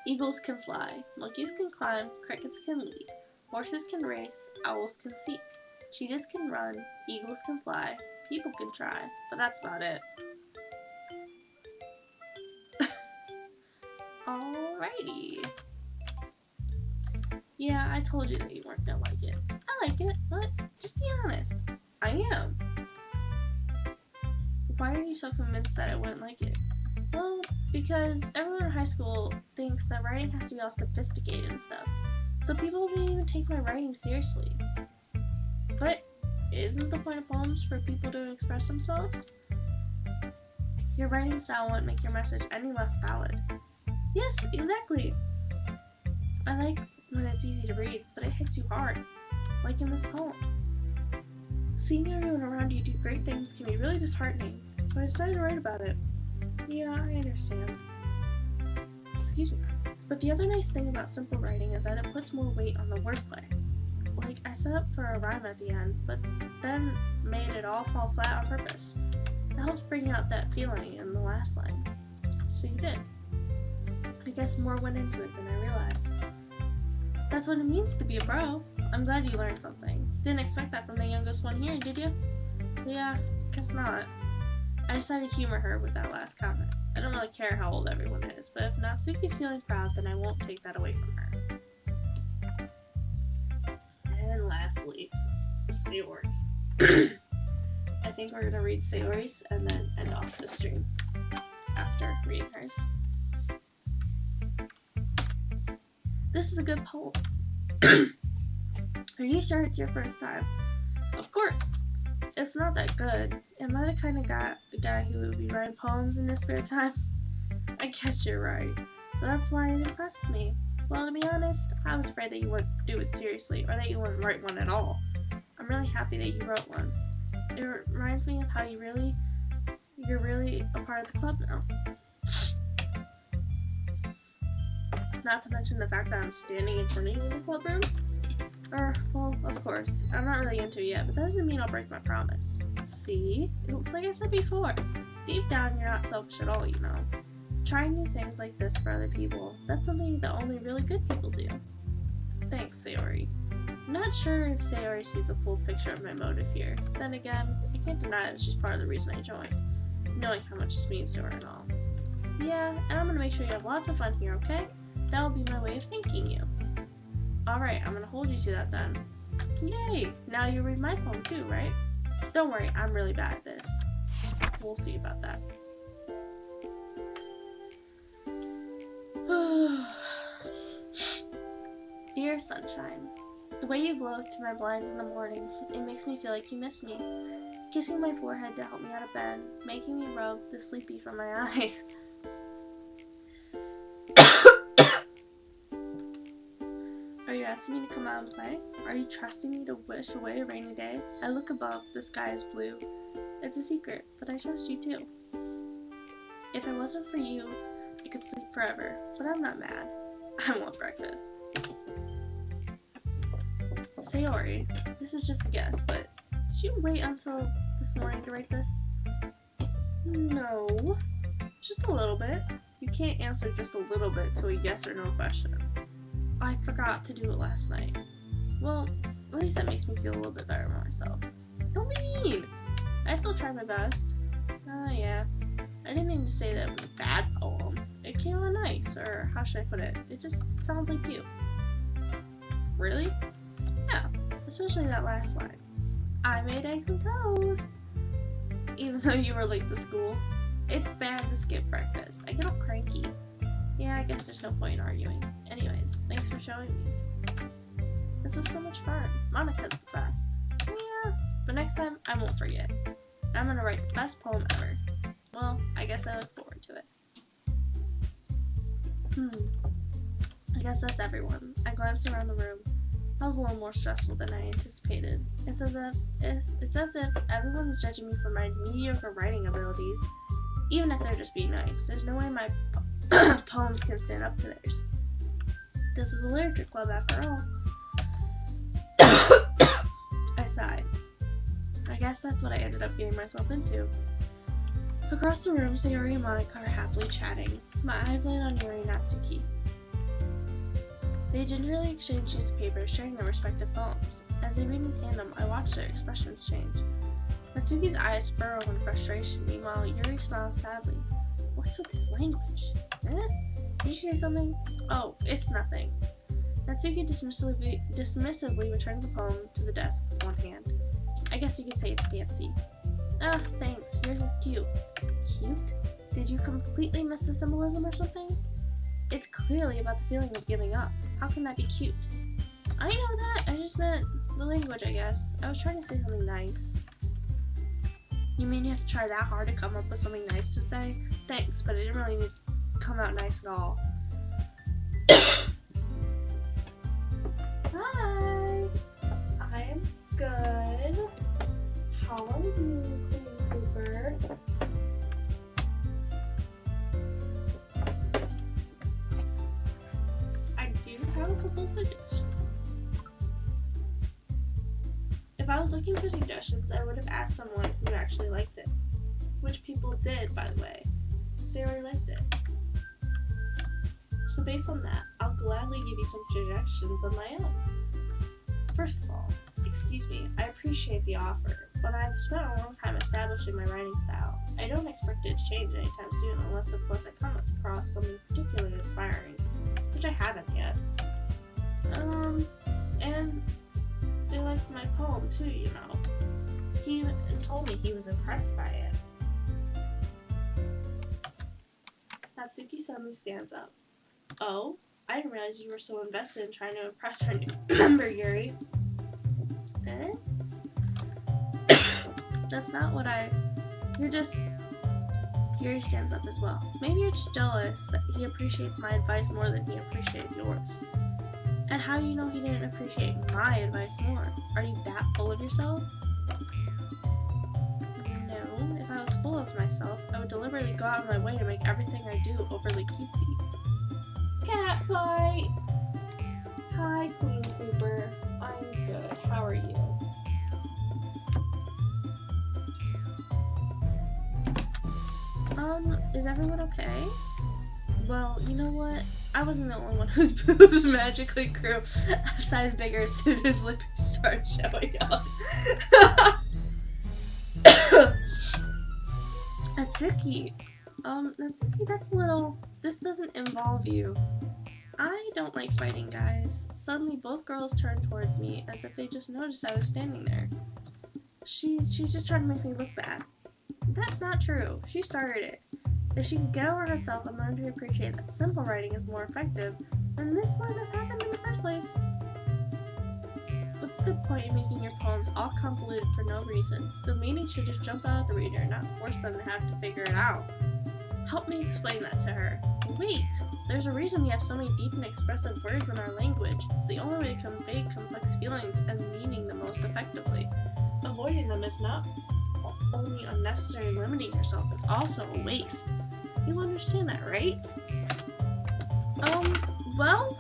Eagles can fly, monkeys can climb, crickets can leap, horses can race, owls can seek, cheetahs can run, eagles can fly, people can try, but that's about it. Alrighty. Yeah, I told you that you weren't gonna like it. I like it, but just be honest. I am. Why are you so convinced that I wouldn't like it? Well, because everyone in high school thinks that writing has to be all sophisticated and stuff. So people don't even take my writing seriously. But isn't the point of poems for people to express themselves? Your writing style won't make your message any less valid. Yes, exactly. I like when it's easy to read, but it hits you hard, like in this poem. Seeing everyone around you do great things can be really disheartening, so I decided to write about it. Yeah, I understand. Excuse me. But the other nice thing about simple writing is that it puts more weight on the wordplay. Like, I set up for a rhyme at the end, but then made it all fall flat on purpose. It helps bring out that feeling in the last line. So you did. I guess more went into it than I realized. That's what it means to be a bro. I'm glad you learned something. Didn't expect that from the youngest one here, did you? Yeah, guess not. I decided to humor her with that last comment. I don't really care how old everyone is, but if Natsuki's feeling proud, then I won't take that away from her. And lastly, Sayori. I think we're gonna read Sayori's and then end off the stream after reading hers. This is a good poem. Are you sure it's your first time? Of course. It's not that good. Am I the kind of guy who would be writing poems in his spare time? I guess you're right. But that's why it impressed me. Well, to be honest, I was afraid that you wouldn't do it seriously, or that you wouldn't write one at all. I'm really happy that you wrote one. It reminds me of how you're really a part of the club now. Not to mention the fact that I'm standing in front of you in the club room. Well, of course, I'm not really into it yet, but that doesn't mean I'll break my promise. See? It's like I said before. Deep down, you're not selfish at all, you know. Trying new things like this for other people, that's something that only really good people do. Thanks, Sayori. I'm not sure if Sayori sees the full picture of my motive here. Then again, I can't deny that she's part of the reason I joined, knowing how much this means to her and all. Yeah, and I'm gonna make sure you have lots of fun here, okay? That will be my way of thanking you. Alright, I'm gonna hold you to that then. Yay! Now you read my poem too, right? Don't worry, I'm really bad at this. We'll see about that. Dear sunshine, the way you glow through my blinds in the morning, it makes me feel like you miss me. Kissing my forehead to help me out of bed, making me rub the sleepy from my eyes. Are you asking me to come out and play? Are you trusting me to wish away a rainy day? I look above, the sky is blue. It's a secret, but I trust you too. If it wasn't for you, I could sleep forever, but I'm not mad. I want breakfast. Sayori, this is just a guess, but did you wait until this morning to write this? No. Just a little bit. You can't answer just a little bit to a yes or no question. I forgot to do it last night. Well, at least that makes me feel a little bit better about myself. Don't be mean! I still tried my best. Yeah. I didn't mean to say that it was a bad poem. It came out nice, or how should I put it? It just sounds like you. Really? Yeah, especially that last line. I made eggs and toast! Even though you were late to school. It's bad to skip breakfast. I get all cranky. Yeah, I guess there's no point in arguing. Anyways, thanks for showing me. This was so much fun. Monica's the best. Yeah, but next time, I won't forget. I'm gonna write the best poem ever. Well, I guess I look forward to it. I guess that's everyone. I glanced around the room. I was a little more stressful than I anticipated. It's as if everyone is judging me for my mediocre writing abilities, even if they're just being nice. There's no way my poems can stand up to theirs. This is a literature club after all. I sighed. I guess that's what I ended up getting myself into. Across the room, Sayori and Monica are happily chatting. My eyes land on Yuri and Natsuki. They gingerly exchange sheets of paper, sharing their respective poems. As they read in tandem, I watch their expressions change. Natsuki's eyes furrow in frustration, meanwhile Yuri smiles sadly. What's with this language? Did you say something? Oh, it's nothing. Natsuki dismissively returns the poem to the desk with one hand. I guess you could say it's fancy. Ugh, thanks. Yours is cute. Cute? Did you completely miss the symbolism or something? It's clearly about the feeling of giving up. How can that be cute? I know that. I just meant the language, I guess. I was trying to say something nice. You mean you have to try that hard to come up with something nice to say? Thanks, but it didn't really need to come out nice at all. Hi! I'm good. How are you, Queen Cooper? I do have a couple suggestions. If I was looking for suggestions, I would have asked someone who actually liked it. Which people did, by the way. Sayori liked it. So based on that, I'll gladly give you some suggestions on my own. First of all, excuse me, I appreciate the offer, but I've spent a long time establishing my writing style. I don't expect it to change anytime soon unless of course I come across something particularly inspiring, which I haven't yet. And they liked my poem too, you know. He even told me he was impressed by it. Natsuki suddenly stands up. Oh, I didn't realize you were so invested in trying to impress her new member, Yuri. Eh? That's not what Yuri stands up as well. Maybe you're just jealous that he appreciates my advice more than he appreciated yours. And how do you know he didn't appreciate my advice more? Are you that full of yourself? No, if I was full of myself, I would deliberately go out of my way to make everything I do overly cutesy. Cat fight! Hi, Queen Cooper. I'm good. How are you? Is everyone okay? Well, you know what? I wasn't the only one whose boobs magically grew a size bigger as soon as lips started showing up. Natsuki. Natsuki, that's a little... This doesn't involve you. I don't like fighting guys. Suddenly, both girls turned towards me as if they just noticed I was standing there. She's just trying to make me look bad. That's not true. She started it. If she could get over herself and learn to appreciate that simple writing is more effective, then this wouldn't have happened in the first place. What's the point in making your poems all convoluted for no reason? The meaning should just jump out at the reader, not force them to have to figure it out. Help me explain that to her. Wait! There's a reason we have so many deep and expressive words in our language. It's the only way to convey complex feelings and meaning the most effectively. Avoiding them is not only unnecessary limiting yourself, it's also a waste. You understand that, right? Well,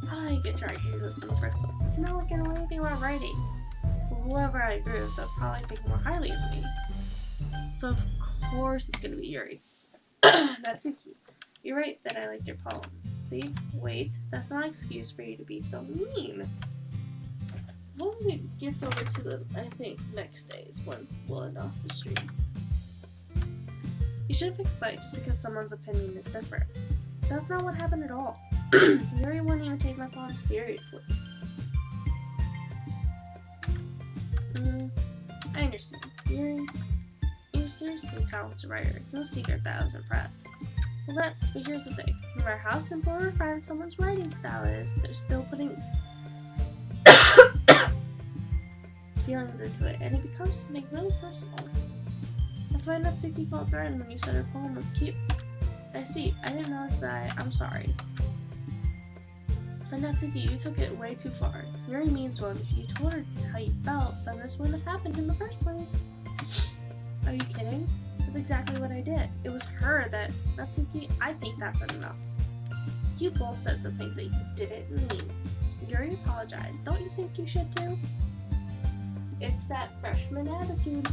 how did I get dragged into this in the first place? It's not like I know anything about writing. Well, whoever I agree with, they'll probably think more highly of me. So of course it's gonna be Yuri. Natsuki, you're right that I liked your poem. See? Wait, that's not an excuse for you to be so mean. Once it gets over to the, I think, next day is when we'll end off the stream. You shouldn't pick a fight just because someone's opinion is different. That's not what happened at all. Yuri wouldn't even take my poem seriously. I understand. Yuri, you're seriously a talented writer. It's no secret that I was impressed. Well, but here's the thing. No matter how simple or refined someone's writing style is, they're still putting feelings into it, and it becomes something really personal. That's why Natsuki felt threatened when you said her poem was cute. I see. I didn't notice that. I'm sorry. But Natsuki, you took it way too far. Yuri means well. If you told her how you felt, then this wouldn't have happened in the first place. Are you kidding? That's exactly what I did. It was her that... Natsuki, I think that's enough. You both said some things that you didn't mean. Yuri apologized. Don't you think you should too? It's that freshman attitude.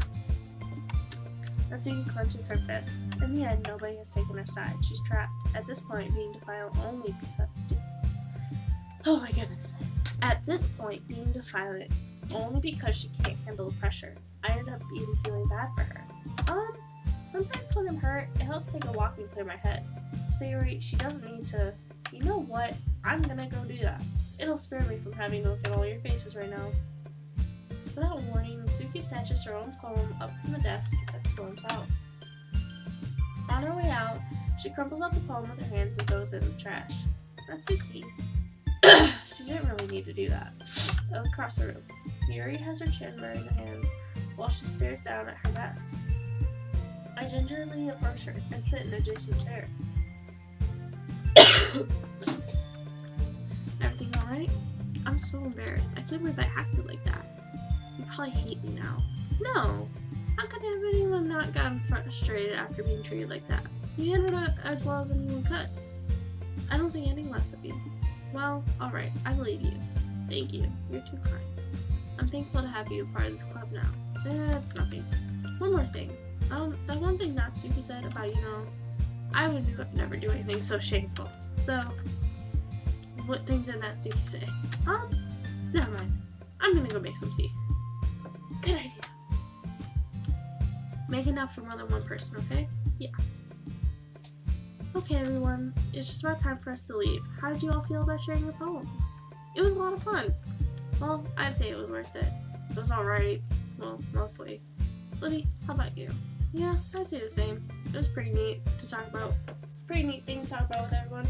Natsuki clenches her fist. In the end, nobody has taken her side. She's trapped. At this point, being defiant only because... Oh my goodness. At this point, being defiant only because she can't handle the pressure. I ended up even feeling bad for her. Sometimes when I'm hurt, it helps take a walk and clear my head. Sayori, she doesn't need to... You know what? I'm gonna go do that. It'll spare me from having to look at all your faces right now. Without warning, Natsuki snatches her own poem up from the desk and storms out. On her way out, she crumples up the poem with her hands and throws it in the trash. Natsuki. She didn't really need to do that. Across the room, Yuri has her chin buried in her hands while she stares down at her desk. I gingerly approach her and sit in an adjacent chair. Everything alright? I'm so embarrassed. I can't believe I acted like that. You probably hate me now. No! How could I have anyone not gotten frustrated after being treated like that? You handled it as well as anyone could. I don't think any less of you. Well, alright, I believe you. Thank you. You're too kind. I'm thankful to have you a part of this club now. It's nothing. One more thing. That one thing Natsuki said about, I would never do anything so shameful. So, what thing did Natsuki say? Never mind. I'm gonna go make some tea. Good idea. Make enough for more than one person, okay? Yeah. Okay, everyone. It's just about time for us to leave. How did you all feel about sharing your poems? It was a lot of fun. Well, I'd say it was worth it. It was alright. Well, mostly. Libby, how about you? Yeah, I'd say the same. It was pretty neat to talk about. Pretty neat thing to talk about with everyone.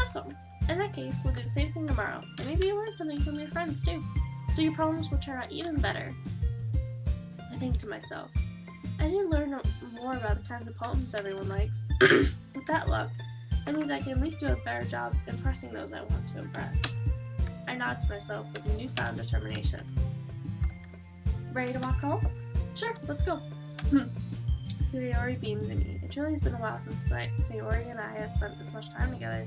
Awesome. In that case, we'll do the same thing tomorrow. And maybe you'll learn something from your friends, too. So your poems will turn out even better. I think to myself, I did learn more about the kinds of poems everyone likes. With that luck, that means I can at least do a better job impressing those I want to impress. I nod to myself with a newfound determination. Ready to walk home? Sure, let's go. Sayori beams at me. It really has been a while since Sayori and I have spent this much time together.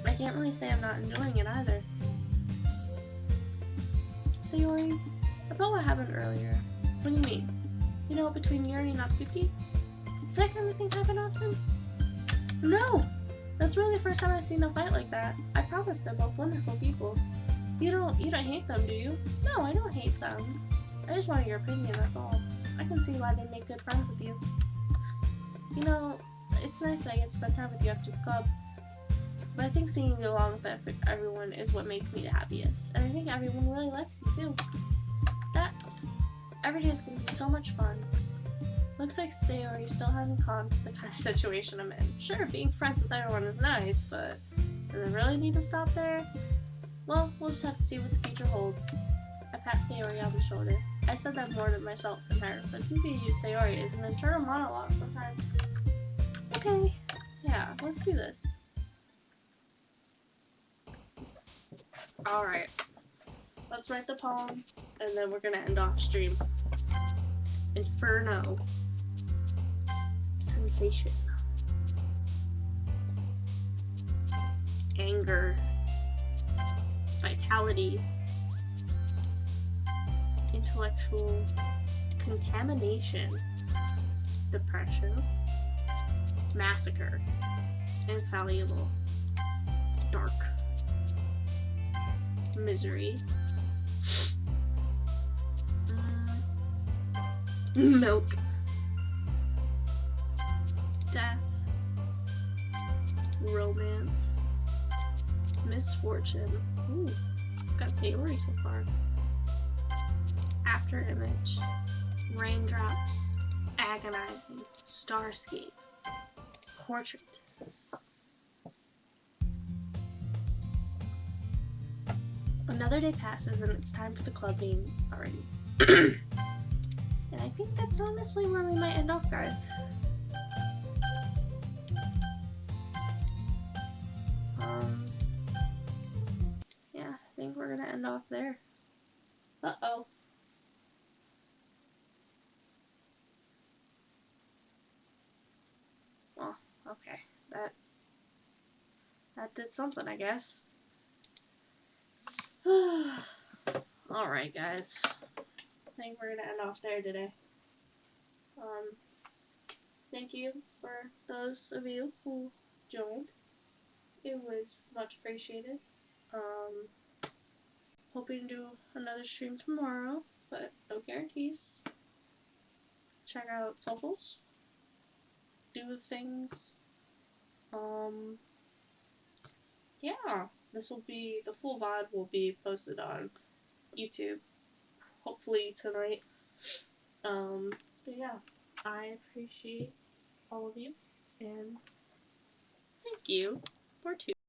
I can't really say I'm not enjoying it either. Sayori, about what happened earlier. What do you mean? Between Yuri and Natsuki? Does that kind of thing happen often? No! That's really the first time I've seen a fight like that. I promise they're both wonderful people. You don't hate them, do you? No, I don't hate them. I just wanted your opinion, that's all. I can see why they make good friends with you. It's nice that I get to spend time with you after the club. But I think seeing you along with everyone is what makes me the happiest. And I think everyone really likes you too. Every day is going to be so much fun. Looks like Sayori still hasn't caught the kind of situation I'm in. Sure, being friends with everyone is nice, but does it really need to stop there? Well, we'll just have to see what the future holds. I pat Sayori on the shoulder. I said that more to myself than her, but it's easy to use Sayori as an internal monologue sometimes. Okay, yeah, let's do this. Alright, let's write the poem, and then we're gonna end off stream. Inferno. Sensation. Anger. Vitality. Intellectual. Contamination. Depression. Massacre. Infallible. Dark. Misery. Milk. Death. Romance. Misfortune. Ooh, got Sayori so far. After image. Raindrops. Agonizing. Starscape. Portrait. Another day passes and it's time for the club meeting already. And I think that's honestly where we might end off, guys. Yeah, I think we're gonna end off there. Uh-oh. Well, okay. That did something, I guess. Alright, guys. I think we're gonna end off there today. Thank you for those of you who joined. It was much appreciated. Hoping to do another stream tomorrow, but no guarantees. Check out socials. Do things. Yeah. The full VOD will be posted on YouTube. Hopefully tonight. But yeah. I appreciate all of you. And thank you for tuning in.